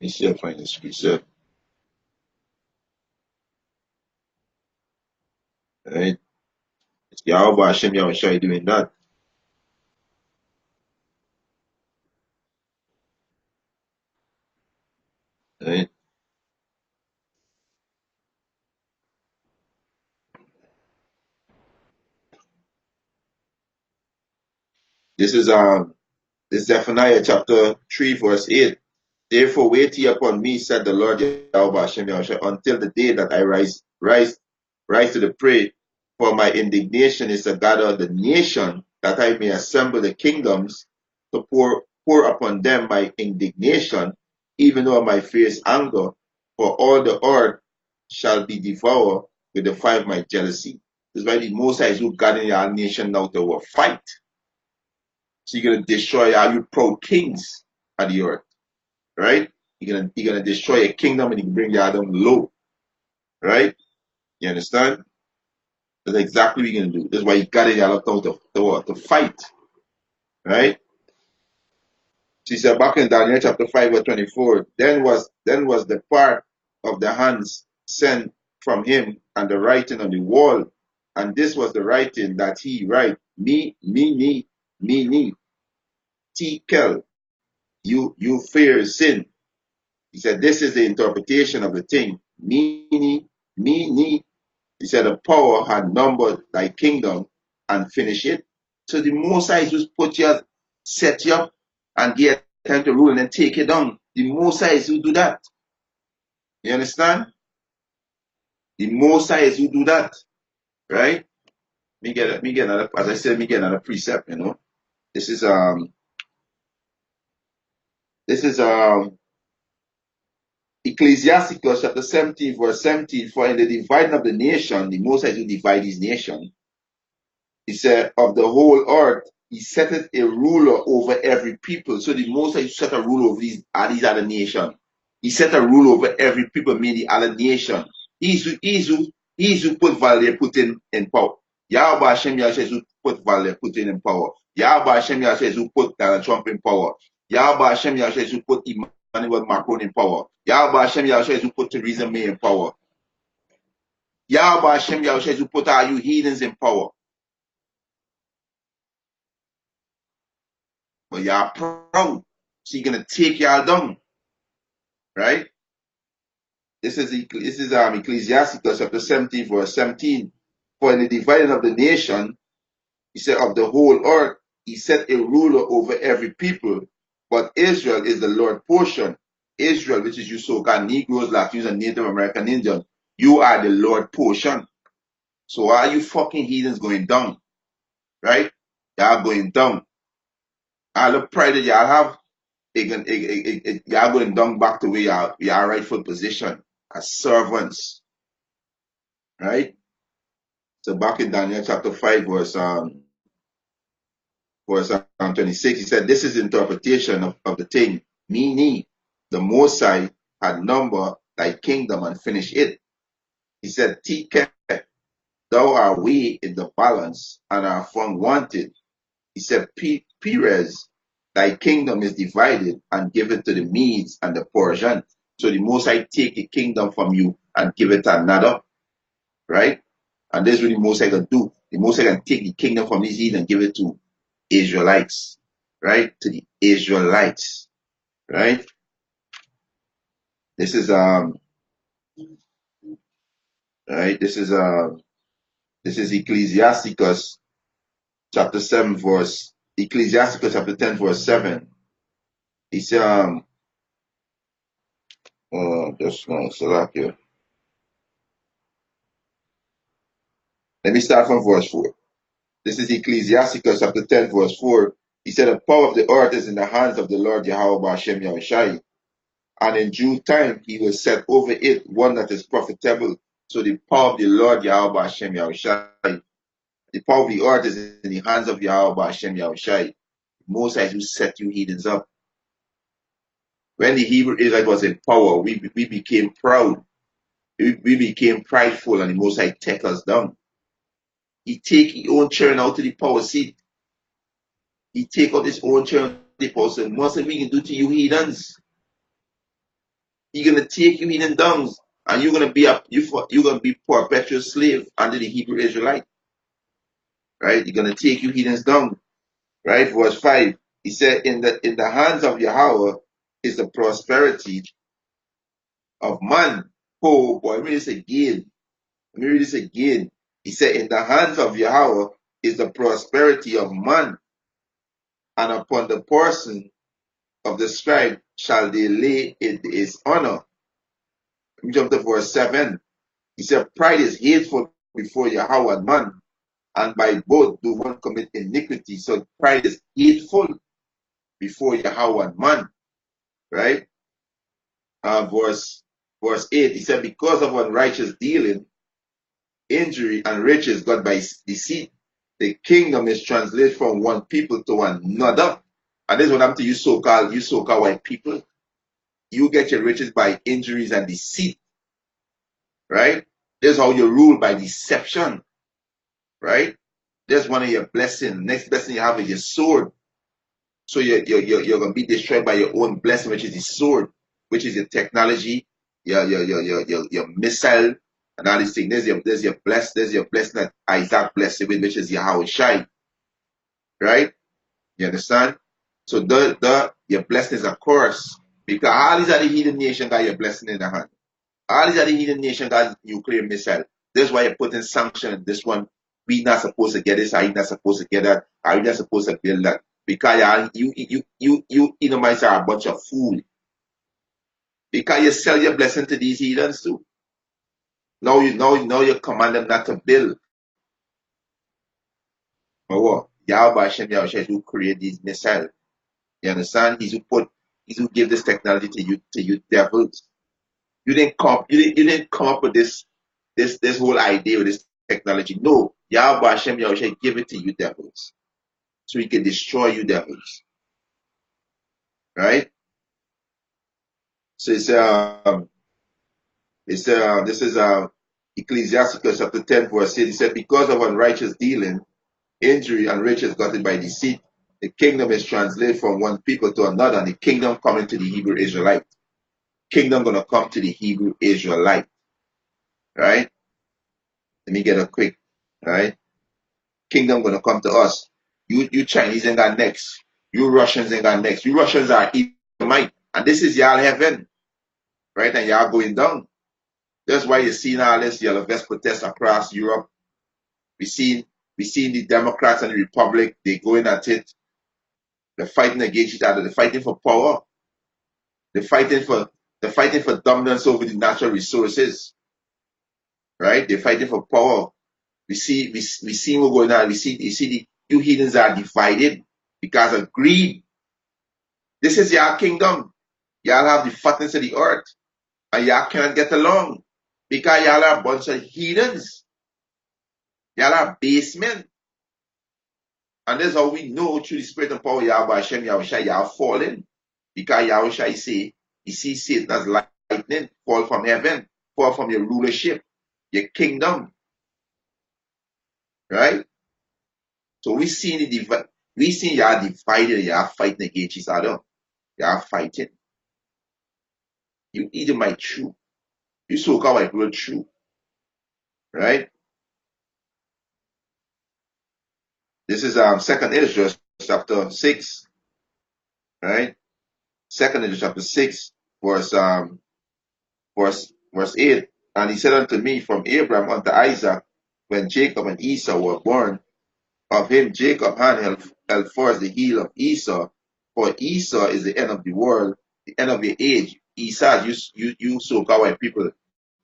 Let's see if I find this precept. Right? It's Yahweh Hashem Yahushua doing that. Right? This is Zephaniah chapter 3, verse 8. Therefore wait ye upon me, said the Lord Yahweh Hashem Yahushua, until the day that I rise to the prey. For my indignation is to gather the nation, that I may assemble the kingdoms, to pour upon them my indignation, even over my fierce anger. For all the earth shall be devoured with the fire of my jealousy. This is why the Most High is who gathering our nation now to a fight. So you're gonna destroy all you proud kings of the earth, right? You're gonna destroy a kingdom and you can bring the other low, right? You understand? That's exactly what you're gonna do. That's why you got it out to fight, right? She said back in Daniel chapter 5 verse 24, then was the part of the hands sent from him and the writing on the wall, and this was the writing that he write, me, Tekel, you fear sin. He said, this is the interpretation of the thing. Me. He said, the power had numbered thy kingdom and finished it. So the Most High just set you up and get time to rule and then take it down. The Most High is who do that. You understand? The Most High is who do that. Right? Me get another, as I said, me get another precept, you know. This is Ecclesiasticus chapter 17, verse 17, for in the dividing of the nation, the Most High will divide his nation. He said, of the whole earth, he setteth a ruler over every people. So the Most High set a rule over these other nations. He set a rule over every people, meaning the other nation. He's who put Valdez Putin in power. Yahweh Hashem Yahshua is who put Valdez Putin in power. Yahweh Hashem Yahshua is who put Donald Trump in power. Yahweh Hashem Yahshua is who put Emmanuel Macron in power. Yahweh Hashem Yahshua is who put Theresa May in power. Yahweh Hashem Yahshua is who put all you heathens in power. But y'all proud. So you're gonna take y'all down. Right? This is Ecclesiasticus chapter 17, verse 17. For in the dividing of the nation, he said, of the whole earth, he set a ruler over every people. But Israel is the Lord portion. Israel, which is you so-called Negroes, Latinos, and Native American Indians, you are the Lord portion. So why are you fucking heathens going down? Right? Y'all going down. All the pride that y'all have, y'all going down back to where y'all rightful position as servants. Right? So back in Daniel chapter 5, verse 26, he said, this is interpretation of the thing. Meaning, the Most High had numbered thy kingdom and finished it. He said, Tika, thou art weighed in the balance and are found wanted. He said, Perez, thy kingdom is divided and given to the Medes and the Persians. So the Most High take a kingdom from you and give it to another. Right? And this is what the Most High can do. The Most High can take the kingdom from these heathen and give it to Israelites. Right? To the Israelites. Right? This is right, this is Ecclesiasticus chapter 7 verse Ecclesiasticus chapter 10 verse 7. He said just going to select here. Let me start from verse 4. This is Ecclesiasticus chapter 10 verse 4. He said, the power of the earth is in the hands of the Lord Yahweh Hashem Yahushai, and in due time he will set over it one that is profitable. So the power of the Lord Yahweh Hashem Yahushai, the power of the earth is in the hands of Yahweh Hashem Yahushai. Most High who set you heathens up. When the Hebrew Israelite was in power, we became proud. We became prideful, and the Most High take us down. He take his own children out to the power seat. He take out his own children to the power seat. Nothing we can do to you heathens. He's gonna take you heathen down, and you're gonna be perpetual slave under the Hebrew Israelite. Right? You're gonna take you heathens down. Right? Verse 5. He said, in the hands of Yahweh is the prosperity of man. Oh boy, let me read this again. He said, in the hands of Yahweh is the prosperity of man, and upon the person of the scribe shall they lay his honor. Let me jump to verse 7. He said, pride is hateful before Yahweh and man, and by both do one commit iniquity. So pride is hateful before Yahweh and man. Right? Verse 8, he said, because of unrighteous dealing, injury, and riches got by deceit, the kingdom is translated from one people to another. And this is what happened to you so-called white people. You get your riches by injuries and deceit. Right? This is how you rule, by deception. Right? That's one of your blessings. Next blessing you have is your sword. So you're going to be destroyed by your own blessing, which is the sword, which is your technology, your missile, and all these things. There's your blessing that Isaac blessed with, which is Yahweh Shai. Right? You understand? So your blessing is a curse. Because all these other heathen nations got your blessing in the hand. All these other heathen nations got nuclear missile. That's why you're putting sanction. This one, we not supposed to get this, are you not supposed to get that, are you not supposed to build that? Because you Edomites are a bunch of fools. Because you sell your blessing to these heathens too. Now you command them not to build. But what? Yahweh Hashem Yahushua who create these missiles. You understand? He's who give this technology to you devils. You didn't come up with this whole idea with this technology. No, Yahweh Hashem Yahushua give it to you devils. So he can destroy you devils. Right? So this is Ecclesiasticus chapter 10 verse 8. He said, because of unrighteous dealing, injury and riches gotten by deceit, the kingdom is translated from one people to another, and the kingdom coming to the Hebrew Israelite. Kingdom gonna come to the Hebrew Israelite. Right? Let me get a quick, right? Kingdom gonna come to us. You Chinese ain't got next. You Russians ain't got next. You Russians are Edomite. And this is y'all heaven. Right? And y'all going down. That's why you're seeing all this yellow vest protest across Europe. We seen the Democrats and the Republic, they going at it. They're fighting against each other. They're fighting for power. They're fighting for dominance over the natural resources. Right? They're fighting for power. We see what's going on. You see the you heathens are divided because of greed. This is your kingdom. Y'all have the fatness of the earth. And y'all cannot get along. Because y'all are a bunch of heathens. Y'all are basemen. And that's how we know through the spirit and power of Yahweh Hashem Yahushua, y'all falling. Because Yahushua he sees Satan as lightning, fall from heaven, fall from your rulership, your kingdom. Right? So we see y'all divided, y'all fighting against each other. Y'all fighting. You either my true. You so-called white people true. Right? This is Second Ezra chapter 6. Right? Second Ezra chapter 6, verse 8. And he said unto me, from Abraham unto Isaac, when Jacob and Esau were born, of him Jacob hand held first the heel of Esau, for Esau is the end of the world, the end of the age. Esau, you so-called white people,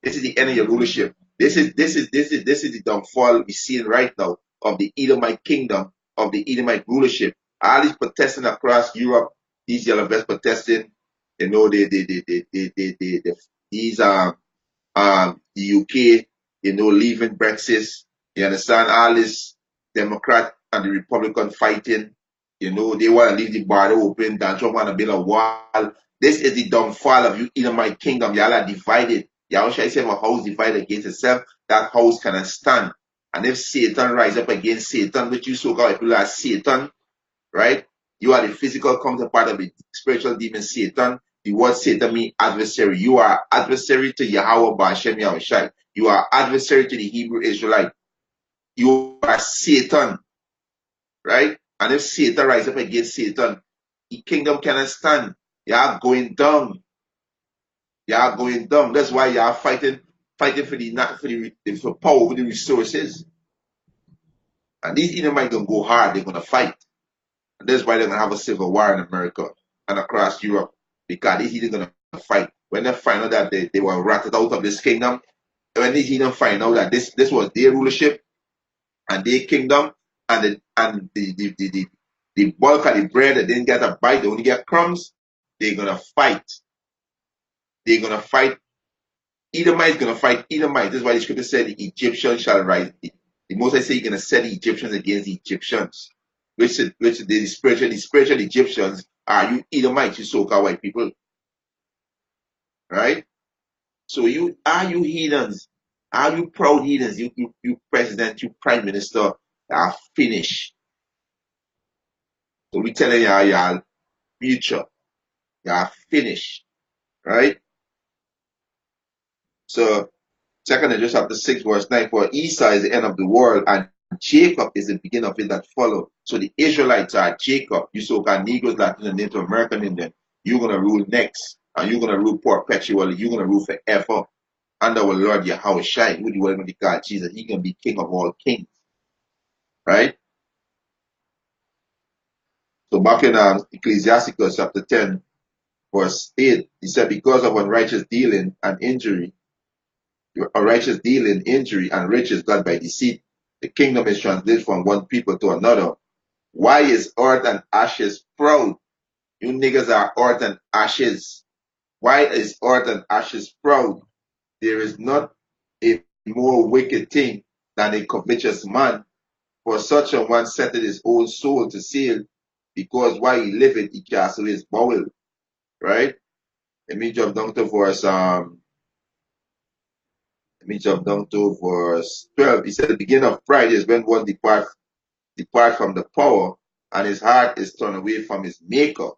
this is the end of your rulership. This is the downfall we see right now of the Edomite kingdom, of the Edomite rulership. All these protesting across Europe, these yellow vests protesting, you know, these the UK, you know, leaving Brexit. You understand all this Democrat and the Republican fighting. You know, they want to leave the border open. Donald Trump want to build a wall. This is the downfall of you in my kingdom. Y'all are divided. Y'all should say if a house divided against itself, that house cannot stand. And if Satan rise up against Satan, which you so-called people are Satan, right? You are the physical counterpart of the spiritual demon Satan. The word Satan means adversary. You are adversary to Yahweh Ba'ashem Yahushai. You are adversary to the Hebrew Israelite. You are Satan, right? And if Satan rise up against Satan, the kingdom cannot stand. You are going down. You are going down. That's why you are fighting for power over the resources. And these Edomites gonna go hard. They're gonna fight. And that's why they're going to have a civil war in America and across Europe. Because these heathens going to fight. When they find out that they were ratted out of this kingdom, when these heathens find out that this was their rulership and their kingdom, and the bulk of the bread, they didn't get a bite, they only get crumbs, they're going to fight. They're going to fight. Edomite is going to fight Edomite. This is why the scripture said the Egyptians shall rise. The Most I say you're going to set the Egyptians against the Egyptians. Which the spiritual Egyptians are you Edomites, you so-called white people. Right? So you heathens, are you proud heathens, you president, you prime minister, are finished. So we telling y'all future, you are finished. Right? So Second Ezra chapter 6, verse 9, for Esau is the end of the world, and Jacob is the beginning of it that follow. So the Israelites are Jacob. You so-called Negroes, Latin, and Native American Indian. You're going to rule next. And you're going to rule perpetually. You're going to rule forever. Under our Lord Yahweh Shai, who the word of the God Jesus. He can be king of all kings. Right? So back in Ecclesiasticus chapter 10, verse 8, he said, because of unrighteous dealing and injury, unrighteous dealing, injury, and riches got by deceit, the kingdom is translated from one people to another. Why is earth and ashes proud? You niggas are earth and ashes. Why is earth and ashes proud? There is not a more wicked thing than a covetous man. For such a one setteth his own soul to sale, because while he liveth, he cast away his bowel. Right? Let me jump down to verse let me jump down to verse 12. He said the beginning of pride is when one depart from the power, and his heart is turned away from his maker.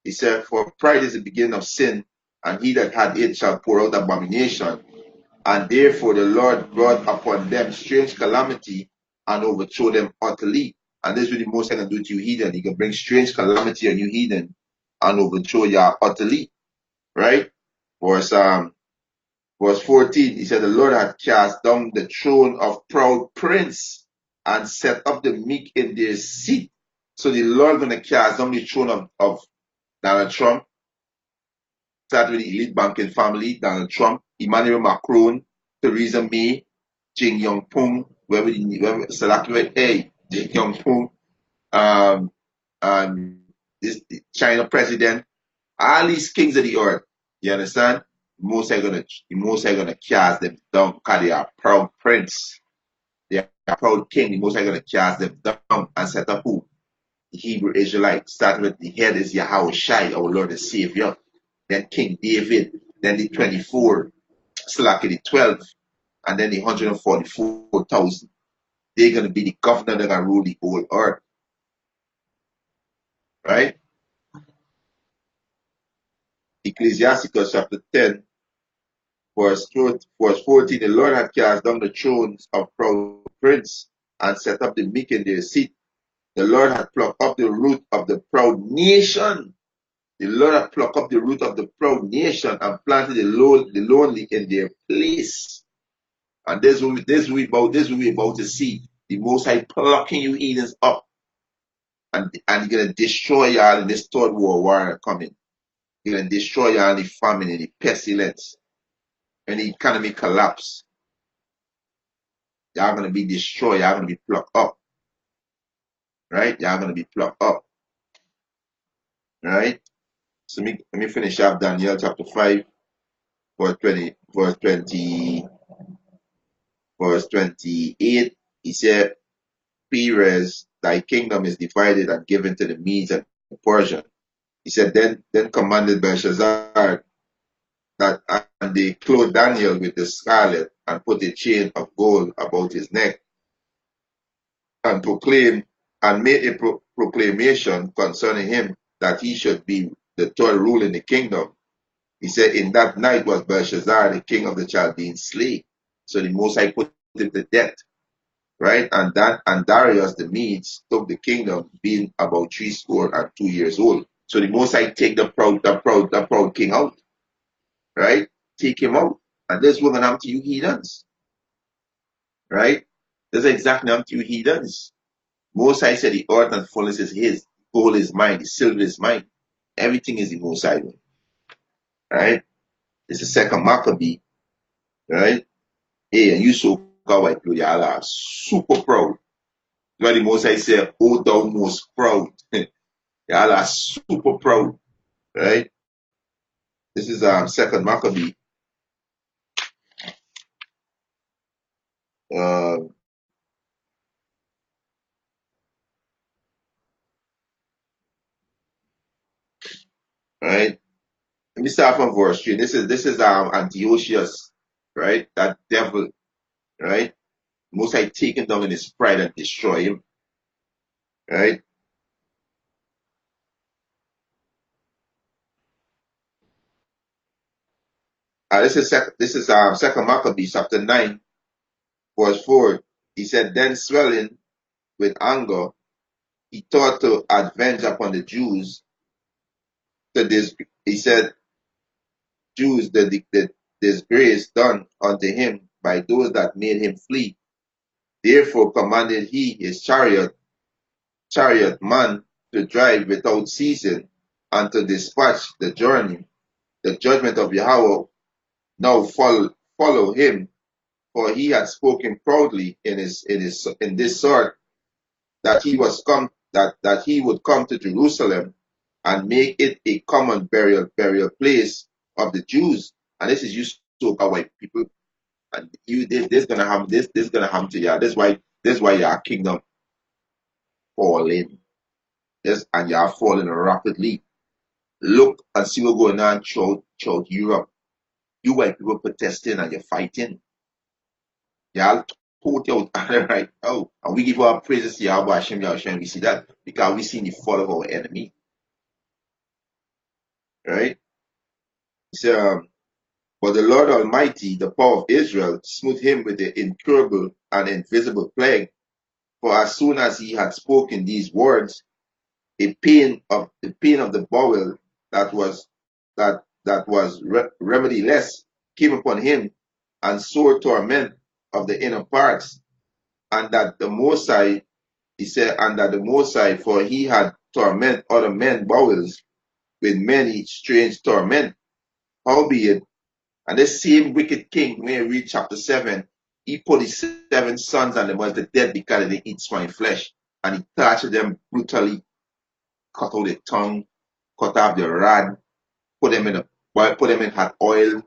He said, for pride is the beginning of sin, and he that had it shall pour out abomination. And therefore the Lord brought upon them strange calamity and overthrow them utterly. And this is what the most I can do to you heathen. He can bring strange calamity on you heathen and overthrow you utterly. Right? Verse 14, he said, the Lord had cast down the throne of proud prince and set up the meek in their seat. So the Lord going to cast down the throne of Donald Trump, start with the elite banking family, Donald Trump, Emmanuel Macron, Theresa May, Jing Yong Pung, whoever select, hey, Jing Yong Pung, um, this China president, all these kings of the earth, you understand? The most are gonna cast them down because they are proud prince. They are proud king. The most are gonna cast them down and set up who? The Hebrew Israelite. Starting with the head is Yahweh Shai, our Lord and Savior. Then King David. Then the 24, Slacky the 12, and then the 144,000. They're gonna be the governor that gonna rule the whole earth. Right? Ecclesiasticus chapter 10, verse 14, the Lord had cast down the thrones of proud prince and set up the meek in their seat. The Lord had plucked up the root of the proud nation. The Lord had plucked up the root of the proud nation and planted the lonely in their place. And this we about to see. The Most High plucking you heathens up. And He's going to destroy y'all in this third world war coming. He's going to destroy y'all in the famine, in the pestilence, and the economy collapse. Y'all gonna be destroyed. Y'all gonna be plucked up. Right? Y'all gonna be plucked up. Right? So let me finish up Daniel chapter 5, verse 28. He said, Perez, thy kingdom is divided and given to the Medes and the Persians. He said, then commanded Belshazzar that and they clothed Daniel with the scarlet and put a chain of gold about his neck and made a proclamation concerning him that he should be the third ruler in the kingdom. He said, in that night was Belshazzar, the king of the Chaldeans, slain. So the Most High put him to death, right? And Darius the Medes took the kingdom, being about 62 old. So the Most High take the proud king out, right? Take him out, and this will happen to you heathens, right? This is exactly happen to you heathens. Most High said the earth and fullness is his, gold is mine, the silver is mine. Everything is the Most High, right? It's the second Maccabee, right? Hey, and you so white people, y'all are super proud. Why the Most High said, oh thou most proud. Y'all are super proud, right? This is second Maccabee. Uh, right? Let me start from verse 3. This is Antiochus, right? That devil, right? Most High take him down in his pride and destroy him, right? This is second Maccabees chapter 9, verse 4. He said, then swelling with anger, he thought to avenge upon the Jews to this. He said, Jews, the disgrace done unto him by those that made him flee. Therefore commanded he his chariot man to drive without ceasing and to dispatch the journey. The judgment of Yahweh now follow him, for he had spoken proudly in this sort, that that he would come to Jerusalem and make it a common burial place of the Jews. And this is you so white people. And this gonna happen. This gonna happen to you. This why your kingdom falling. This and you are falling rapidly. Look and see what's going on throughout Europe. You white people protesting and you're fighting. Y'all told out right now. And we give our praises to Yahweh Hashem Yahushua. We see that because we see the fall of our enemy. Right? So, but the Lord Almighty, the power of Israel, smote him with the incurable and invisible plague. For as soon as he had spoken these words, the pain of the bowel that was remediless came upon him, and sore torment of the inner parts, and that the Mosai, he said, and that the Mosai, for he had torment other men bowels with many strange torment. Howbeit, and this same wicked king, when you read chapter 7, he put his 7 sons and them was the dead because they eat swine flesh, and he tortured them brutally, cut out their tongue, cut off their rod, put them in a boil, put them in hot oil,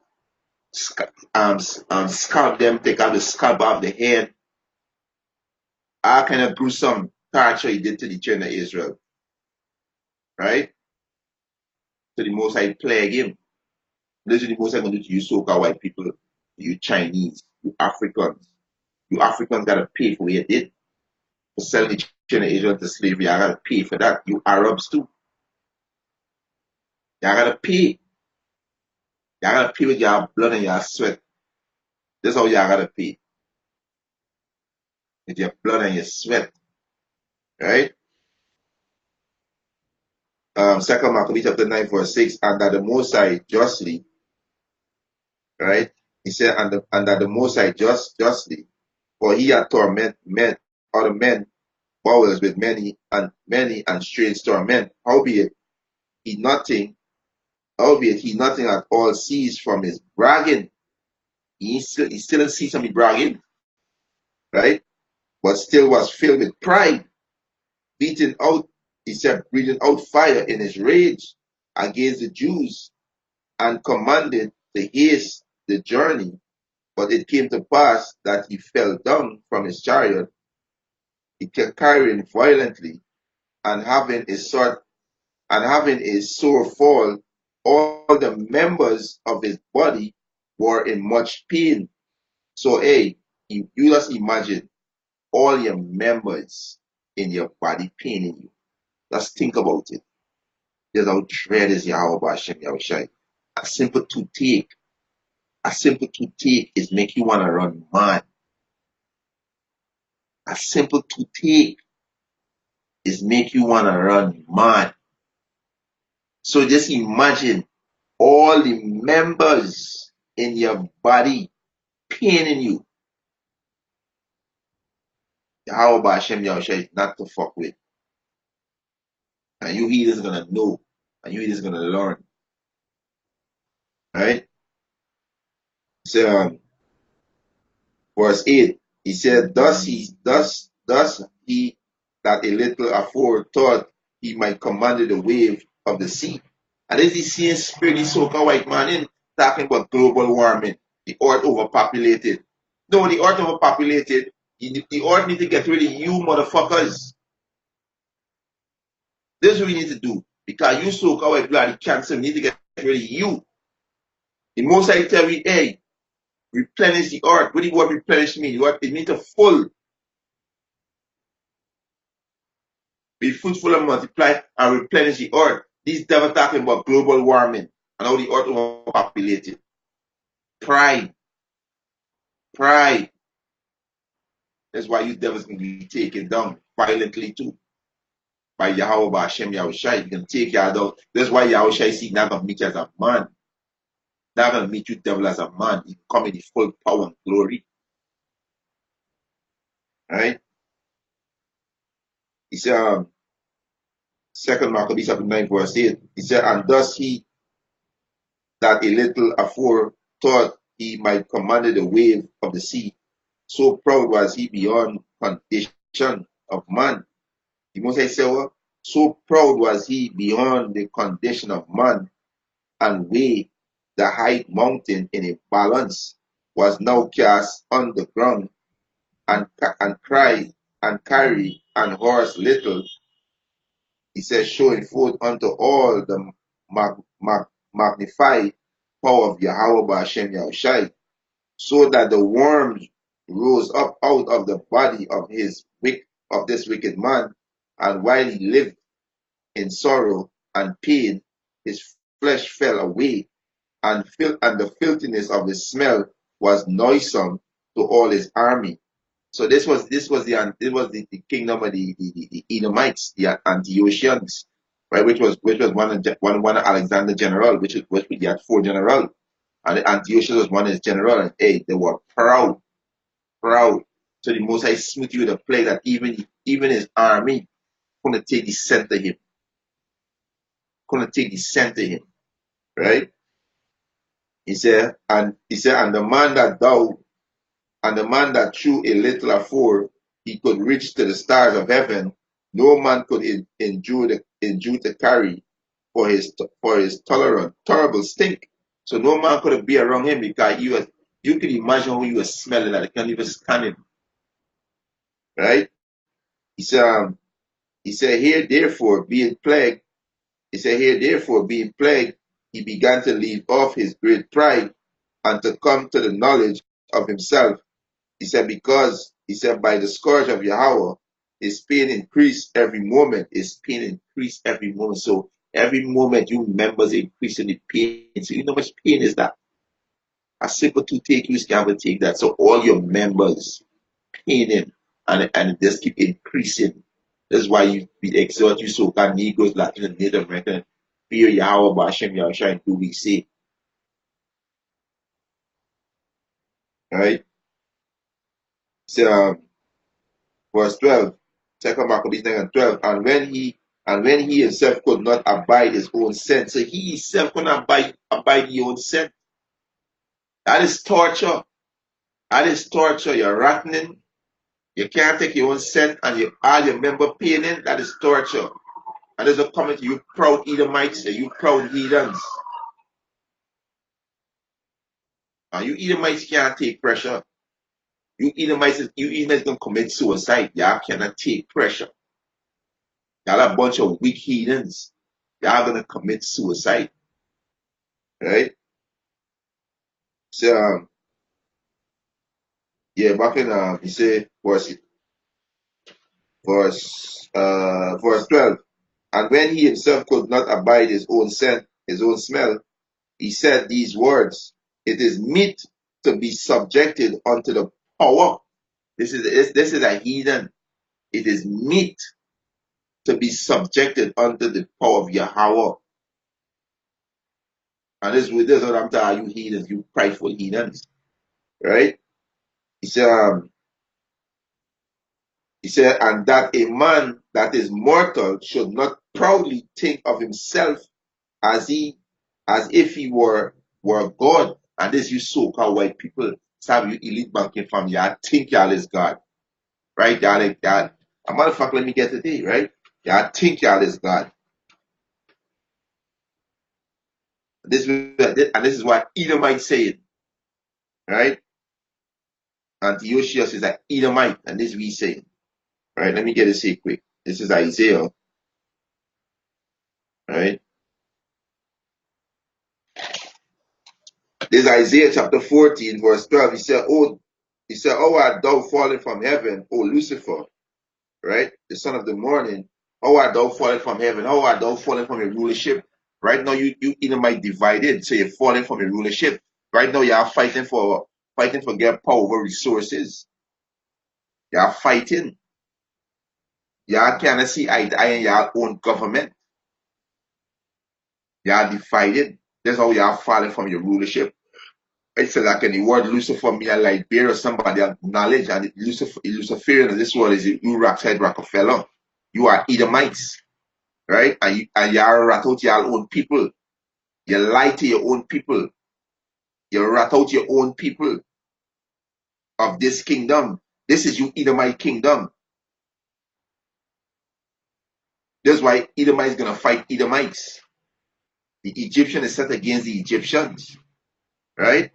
scalp them, take out the scalp off the head. All kind of gruesome torture he did to the children of Israel, right? So the Most High plague him. This is the Most High going to do to you so-called white people, you Chinese, you Africans. You Africans got to pay for what you did. For selling the children of Israel to slavery, you got to pay for that. You Arabs too. You got to pay. You got to pay with your blood and your sweat. That's how you got to pay. With your blood and your sweat, right? Second Maccabees chapter 9 verse 6, and that the Most High justly, right? He said, and that the Most High justly, for he had torment other men bowels with many and strange torment. He nothing, howbeit he nothing at all ceased from his bragging. He still ceased from his bragging, right? But still was filled with pride, beating out, he said, breathing out fire in his rage against the Jews, and commanded to haste the journey. But it came to pass that he fell down from his chariot, he kept carrying violently, and having a sore fall, all the members of his body were in much pain. So, hey, you just imagine all your members in your body paining you. Just think about it. Just how dread is Yahweh Hashem Yahushai. A simple toothache is make you want to run mad. A simple toothache is make you want to run mad. So just imagine all the members in your body paining you. Yahweh Hashem Yahushua is not to fuck with. And you heathens gonna know. And you heathens gonna learn. Right? So verse 8, he said, thus he that a little afore thought he might command the wave of the sea. And this is seeing spiritually so-called white man in talking about global warming, the earth overpopulated. No, the earth overpopulated. The earth need to get rid of you motherfuckers. This is what we need to do. Because you so-called white bloody cancer need to get rid of you. The most I tell you, hey, replenish the earth. What do you want replenish mean? You want it means to full. Be fruitful and multiply and replenish the earth. These devils talking about global warming and how the earth overpopulated. Pride. Pride. That's why you devils can be taken down violently too. By Yahweh Hashem Yahushai. You can take you down. That's why Yahushai see not gonna meet you as a man. Not gonna meet you devil as a man. You come in the full power and glory. Right? He said, Second Maccabees chapter 9 verse 8. He said, and thus he that a little afore thought he might command the wave of the sea, so proud was he beyond condition of man. The Most High said, what? So proud was he beyond the condition of man, and weighed the high mountain in a balance, was now cast on the ground, and cried and carried and horse little. He says, showing forth unto all the magnified power of Yahweh Ba'ashem Yahushai, so that the worms rose up out of the body of this wicked man, and while he lived in sorrow and pain, his flesh fell away, and the filthiness of his smell was noisome to all his army. So the kingdom of the Edomites, the Antiochians, right? Which was one of Alexander general, which he had four general, and the Antiochus was one of his general, and hey, they were proud. So the Most High smote you with a plague that even his army couldn't take the scent of him, right? He said, and the man that threw a little afore he could reach to the stars of heaven, no man could endure to carry for his tolerant terrible stink. So no man could be around him because you could imagine how he was smelling that. I can't even stand him, right? He said, he said, here therefore being plagued, he began to leave off his great pride and to come to the knowledge of himself. He said, by the scourge of Yahweh, his pain increased every moment. So every moment you members increasing the pain. So you know how much pain is that? A simple toothache, you can not take that. So all your members paining and it just keep increasing. That's why we exhort you so called Negroes, Latin and Native American, fear Yahweh Ba'ashem Yahushua and do we say. Right? So verse 12, 2 Maccabees 9 and 12, and when he himself could not abide his own scent, so he himself could not abide his own scent. That is torture. You're rotting. You can't take your own scent and all your member paining. That is torture. And there's a comment, you proud Edomites, you proud heathens. And you Edomites can't take pressure. You Edomites gonna commit suicide. Y'all cannot take pressure. Y'all a bunch of weak heathens. Y'all gonna commit suicide. Right? So yeah, back in he say verse 12. And when he himself could not abide his own scent, his own smell, he said these words, it is meet to be subjected unto the power. This is a heathen. It is meet to be subjected unto the power of Yahweh. And this is what I'm telling you heathens, you prideful heathens. Right? He said, and that a man that is mortal should not proudly think of himself as if he were God. And this you so-called white people, some you elite banking family, y'all think y'all is God. Right? Y'all like that. A motherfucker, let me get today, right? Y'all think y'all is God. This is what Edomite saying. Right? Antiochus is an Edomite, and this we saying. Right? Let me get this here quick. This is Isaiah. Right? This is Isaiah chapter 14, verse 12. He said, art thou fallen from heaven, O Lucifer, right? The son of the morning. How art thou fallen from heaven? How art thou fallen from your rulership? Right now, you Edomite divided, so you're falling from your rulership. Right now, you are fighting for get power over resources. You are fighting. Y'all cannot see eye to eye in your own government. You are divided. That's how you are falling from your rulership. It's like in the word Lucifer mean like bear or somebody of knowledge, and Luciferian in this world is you Rockside Rockefeller. You are Edomites, right? And you are rat out your own people. You lie to your own people. You rat out your own people of this kingdom. This is you Edomite kingdom. That's why Edomite is gonna fight Edomites. The Egyptian is set against the Egyptians, right?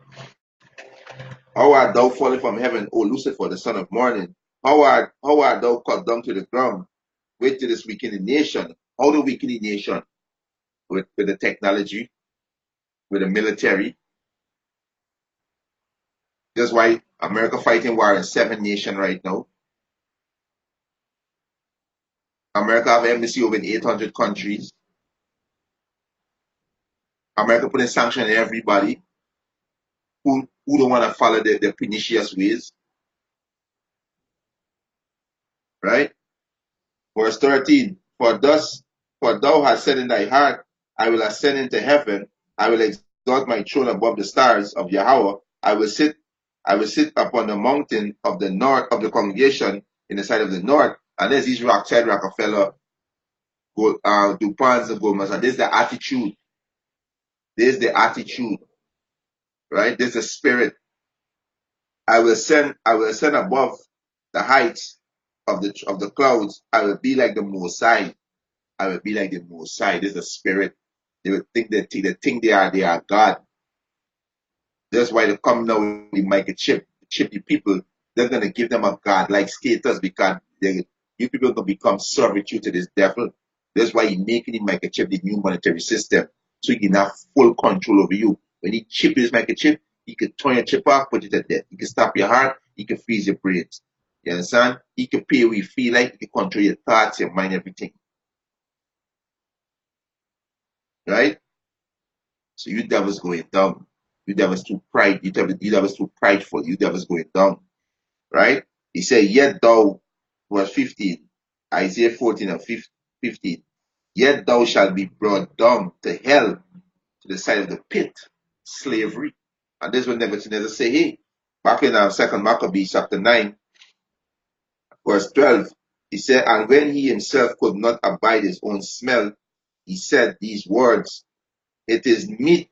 How art thou fallen from heaven, O Lucifer, the son of morning? How art thou cut down to the ground? Wait to this weakening nation. How the weakening nation? With the technology, with the military. That's why America fighting war in 7 nations right now. America have embassy over in 800 countries. America putting sanction on everybody who don't want to follow the pernicious ways, right? Verse 13, for thou hast said in thy heart, I will ascend into heaven, I will exalt my throne above the stars of Yahweh, I will sit upon the mountain of the north of the congregation in the side of the north. And there's these Rothschild, Rockefeller, DuPont's and Goldman's. And there's the attitude. There's the attitude, right? There's the spirit. I will ascend above the heights of the clouds. I will be like the Most High. I will be like the Most High. This is the spirit. They will think they think they are God. That's why they come now with the microchip, chip the people. They're gonna give them a God-like status because you people gonna become servitude to this devil. That's why he making the microchip the new monetary system, so he can have full control over you. When he chip this microchip, he can turn your chip off, put it to death. He can stop your heart. He can freeze your brains. You understand? He can pay what you feel like. He can control your thoughts, your mind, everything. Right? So you devils going down. You devils too pride. You devils too prideful. You devils going down. Right? He said, yet thou, verse 15, Isaiah 14 and 15, yet thou shalt be brought down to hell, to the side of the pit, slavery. And this is what Nebuchadnezzar say, hey, back in 2nd Maccabees chapter 9, verse 12, he said, and when he himself could not abide his own smell, he said these words, it is meet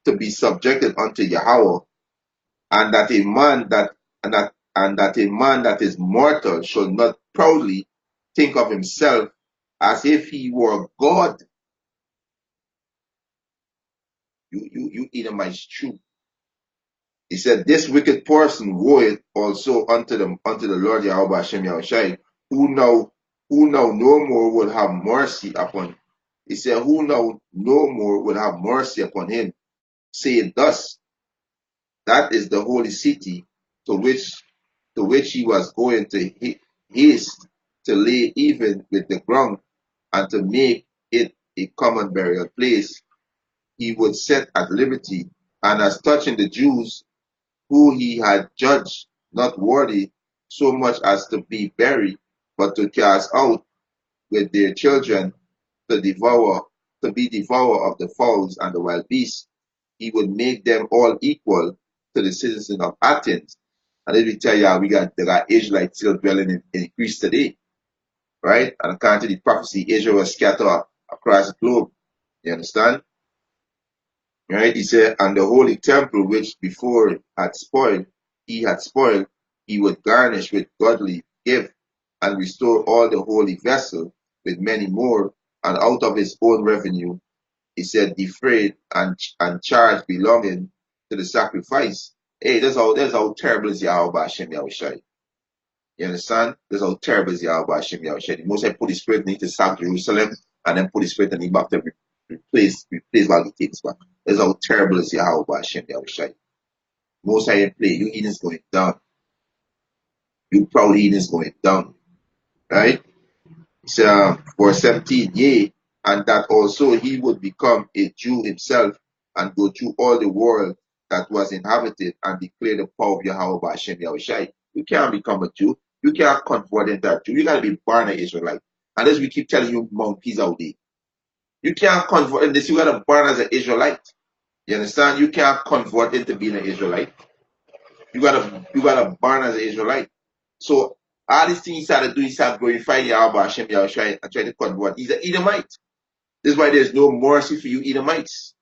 to be subjected unto Yahweh, and that a man that and that a man that is mortal should not proudly think of himself as if he were God. You Edomites true. He said, this wicked person woe also unto the Lord Yahweh Hashem Yahushai, who now no more will have mercy upon. He said, who now no more will have mercy upon him, saying thus, that is the holy city to which he was going to haste to lay even with the ground and to make it a common burial place. He would set at liberty, and as touching the Jews who he had judged not worthy so much as to be buried, but to cast out with their children to be devourer of the fowls and the wild beasts, he would make them all equal to the citizens of Athens. And let me tell you, there are Israelites still dwelling in Greece today, right? And according to the prophecy, Israel was scattered across the globe. You understand? Right? He said, and the holy temple which before he had spoiled, he would garnish with godly gift and restore all the holy vessel with many more, and out of his own revenue, he said, defrayed and charge belonging to the sacrifice. Hey, that's how terrible is Yahweh Hashem Yahushai. You understand? That's how terrible is Yahweh Hashem Yahushai. The Most High put his spirit need to sack Jerusalem and then put his spirit and he back to replace all the things back. That's how terrible is Yahweh Hashem Yahushai. Most High play, you heathens going down. You proud heathens going down. Right? It's verse 17, yea, and that also he would become a Jew himself and go through all the world that was inhabited and declare the power of Yahweh Hashem Yahushai. You can't become a Jew. You can't convert into a Jew. You gotta be born an Israelite. And as we keep telling you monkeys out there. You can't convert in this, you gotta born as an Israelite. You understand? You can't convert into being an Israelite. You gotta born as an Israelite. So all these things he started doing, he started glorifying Yahweh Hashem Yahushai and trying to convert. He's an Edomite. This is why there's no mercy for you Edomites.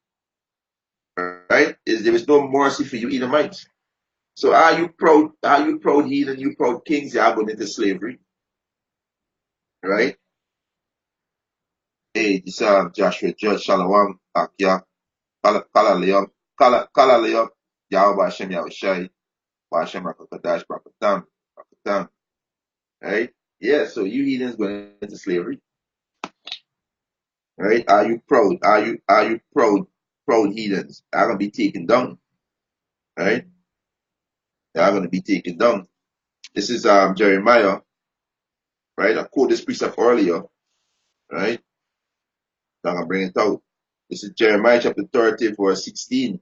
Right? There is no mercy for you Edomites. So are you proud heathen, you proud kings, you are going into slavery? Right? Hey, this Joshua Judge Shalom Akia Kala Leon Yahweh Hashem Yahushai. Bashem Rakakadash Brakatam. Right? Yeah, so you heathens going into slavery. Right? Are you proud? Are you proud heathens? Are gonna be taken down. Right? They are gonna be taken down. This is Jeremiah, right? I quote this precept earlier, right? So I'm gonna bring it out. This is Jeremiah chapter 30, verse 16.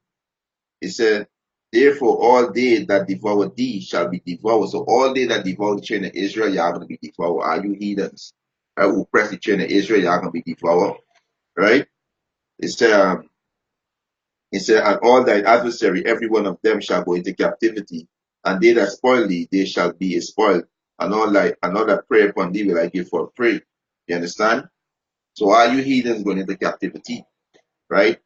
It said, therefore all they that devour thee shall be devoured. So all they that devour the children of Israel, you are gonna be devoured. Are you heathens? Right? Who oppress the children of Israel, you are gonna be devoured. Right? It said, and all thy adversary, every one of them shall go into captivity, and they that spoil thee, they shall be spoiled, and all that prey upon thee will I give for prey. You understand? So are you heathens going into captivity? Right?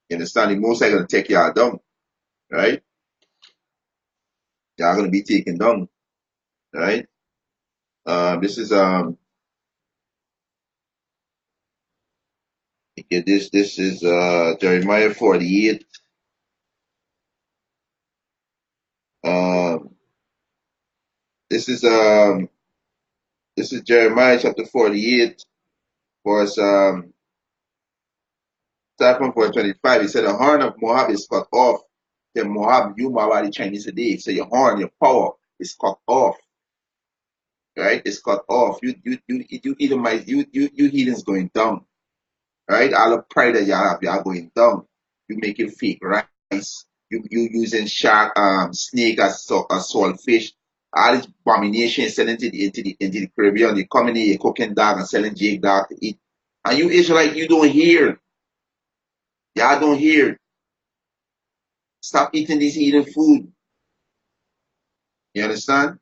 You understand? The most are gonna take you all down, right? You are gonna be taken down, right? This is okay, this is Jeremiah 48. Um, this is Jeremiah chapter 48, verse start from verse 25. He said, the horn of Moab is cut off. The Moab, you Moab, the Chinese today. So your horn, your power is cut off. Right? It's cut off. You Edomites, you heathens going down. Right? All the pride that you have, you are going down. You making fake rice. You using shark, snake as salt fish. All this abomination selling into the Caribbean. You coming in, you cooking dog and selling jig dog to eat. And you Israelite, you don't hear. Y'all don't hear. Stop eating this heathen food. You understand?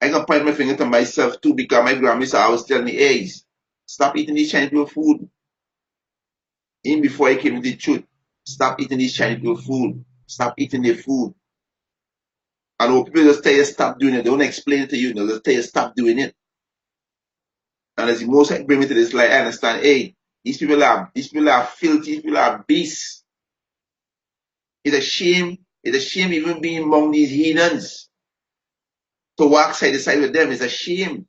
I can point my finger to myself too because my grandma used to always tell me, hey, stop eating this Chinese people food. Even before I came to the truth, stop eating this Chinese people food. Stop eating their food. And when people just tell you stop doing it, they don't explain it to you. They'll just tell you stop doing it. And as the most I bring me to this light, I understand, hey, these people are filthy, these people are beasts. It's a shame. It's a shame even being among these heathens. To walk side to side with them is a shame.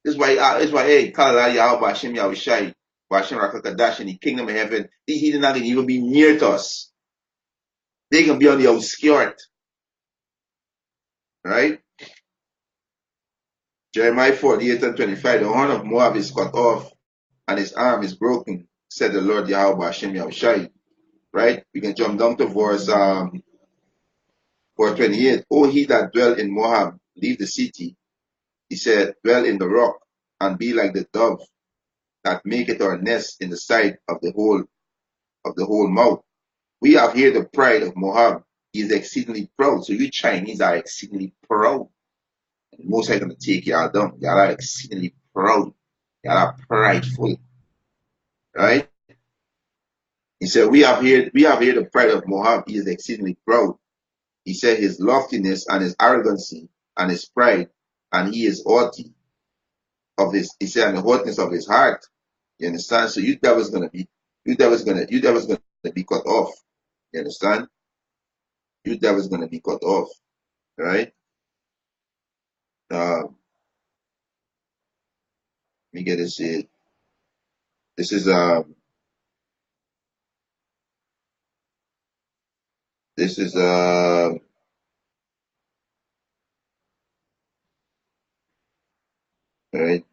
This is why, hey, Kalala Yahweh Hashem Yahushai, Hashem Rakakadash in the kingdom of heaven, these heathen not going to even be near to us. They can be on the outskirt. Right? Jeremiah 48 and 25, the horn of Moab is cut off, and his arm is broken, said the Lord Yahweh Hashem Yahushai. Right? We can jump down to verse 28. Oh, he that dwell in Moab, leave the city. He said, dwell in the rock, and be like the dove that maketh her nest in the side of the whole mouth. We have here the pride of Moab. He is exceedingly proud. So you Chinese are exceedingly proud. And most are going to take y'all down. Y'all are exceedingly proud. Y'all are prideful. Right? He said, we have here the pride of Moab. He is exceedingly proud. He said his loftiness and his arrogancy and his pride, and he is haughty he said, and the haughtiness of his heart. You understand? So you devils gonna be cut off. You understand? You devils gonna be cut off. Right? Let me get this here. This is this is right.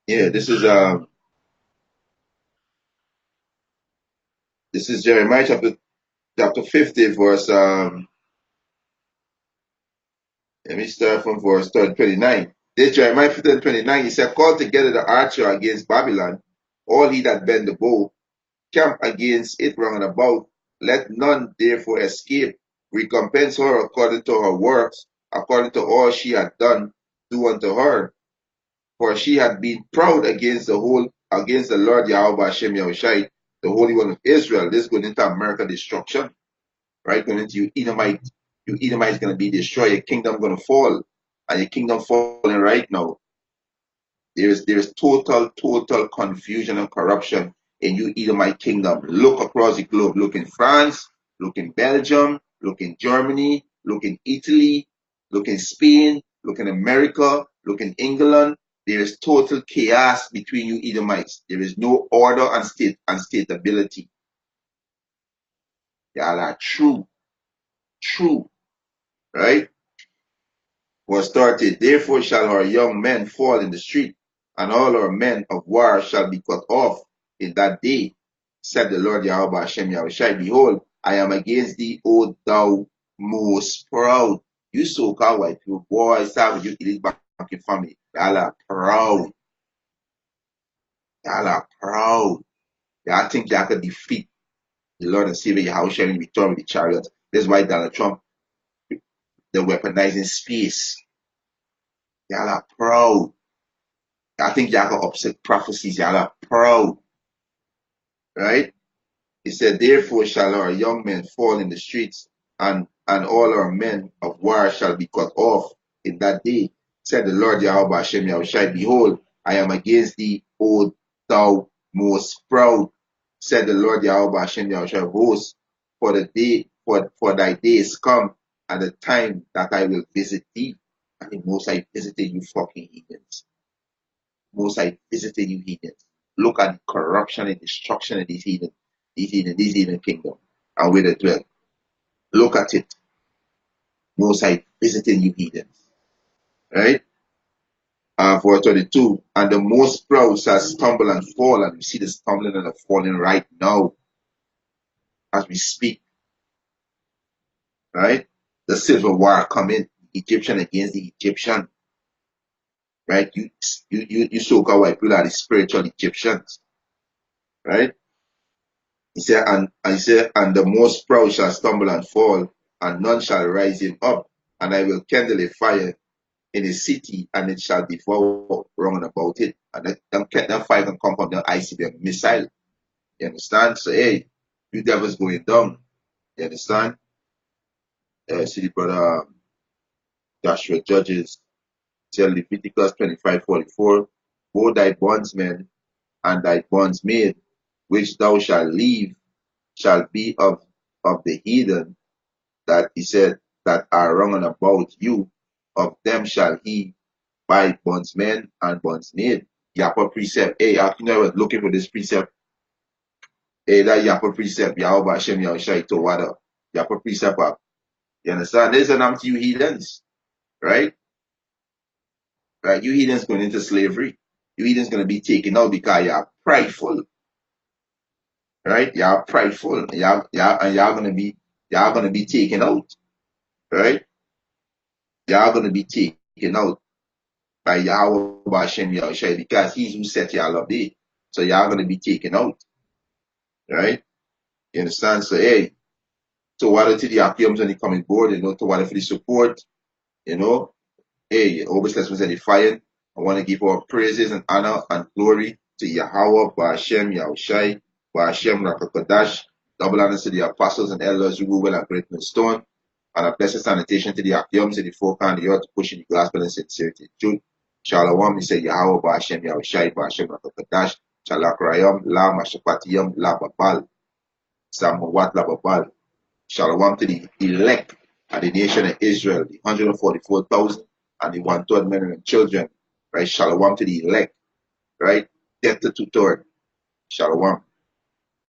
Yeah, this is Jeremiah chapter 50 verse let me start from verse 29. This Jeremiah 50 and 29, he said, call together the archer against Babylon, all he that bend the bow, camp against it round about. Let none therefore escape. Recompense her according to her works, according to all she had done, do unto her. For she had been proud against the Lord Yahweh Hashem Yahushai, the Holy One of Israel. This is going into America destruction, right? Going into you Edomite is going to be destroyed. Your kingdom going to fall, and your kingdom falling right now. There is total confusion and corruption in you Edomite kingdom. Look across the globe. Look in France, look in Belgium, look in Germany, look in Italy, look in Spain, look in America, look in England. There is total chaos between you Edomites. There is no order and stability. Y'all are true, right? Was started. Therefore shall our young men fall in the street, and all our men of war shall be cut off in that day, said the Lord Yahweh Hashem Yahushai. Behold, I am against thee, O thou most proud. You so-called white people, boy, start with you elite banking family. Y'all are proud. Y'all are proud. Y'all think y'all can defeat the Lord and Savior Yahushua in return with the chariot. That's why Donald Trump, they're weaponizing space. Y'all are proud. I think y'all can upset prophecies. Y'all are proud, right? He said, therefore shall our young men fall in the streets, and all our men of war shall be cut off in that day, said the Lord Yahweh Hashem Yahushai. Behold, I am against thee, O thou most proud, said the Lord Yahweh Hashem Yahushai of hosts, for the day, for thy days come, and the time that I will visit thee. And the most I visited you fucking heathens. Most I visited you heathens. Look at the corruption and destruction of these heathen kingdom, and where they dwell. Look at it. Most I visited you heathens. Right? Verse 22. And the most proud shall stumble and fall, and we see the stumbling and the falling right now as we speak. Right? The civil war coming, Egyptian against the Egyptian. Right? You so-called white people are the spiritual Egyptians. Right? He said, and the most proud shall stumble and fall, and none shall rise him up. And I will kindle a fire in a city, and it shall devour round about it. And that fire can come from the ICBM missile. You understand? So, hey, you devils going down. You understand? See the brother Joshua Judges, tell Leviticus 25:44, O thy bondsmen and thy bondsmaid, which thou shalt leave, shall be of the heathen, that he said, that are round about you, of them shall he buy bondsmen and bondsmaid. Yapa precept. Hey, I think I was looking for this precept. Hey, that Yapa precept, Yahweh Hashem Yahushai Towada. Yapa precept up. You understand? There's an to you heathens, right? Right? You heathens going into slavery. You heathens going to be taken out because you're prideful. Right? You're prideful. And y'all gonna be taken out. Right? Y'all gonna be taken out by Yahweh Hashem Yahushai, because he's who set y'all up there. So y'all gonna be taken out. Right? You understand? So hey, to what to the Akiums when they coming board, to what for the support, hey, always let's be edifying. I want to give all praises and honor and glory to Yahweh, Ba'ashem, Yahushai, Ba'ashem, Rakakadash, double honor to the apostles and elders who rule well and great stone, and a blessed sanitation to the Akiums in the four corners of the earth, pushing the gospel and sincerity and truth. Shalom, we say Yahweh, Ba'ashem, Yahushai, Ba'ashem, Rakakadash, Shalak Rayam, La Mashapatiyam, La Babal, Samawat La Babal. Shalom to the elect of the nation of Israel, the 144,000 and the 1/3 men and children, right? Shalom to the elect, right? 10 to 2/3. Shalom.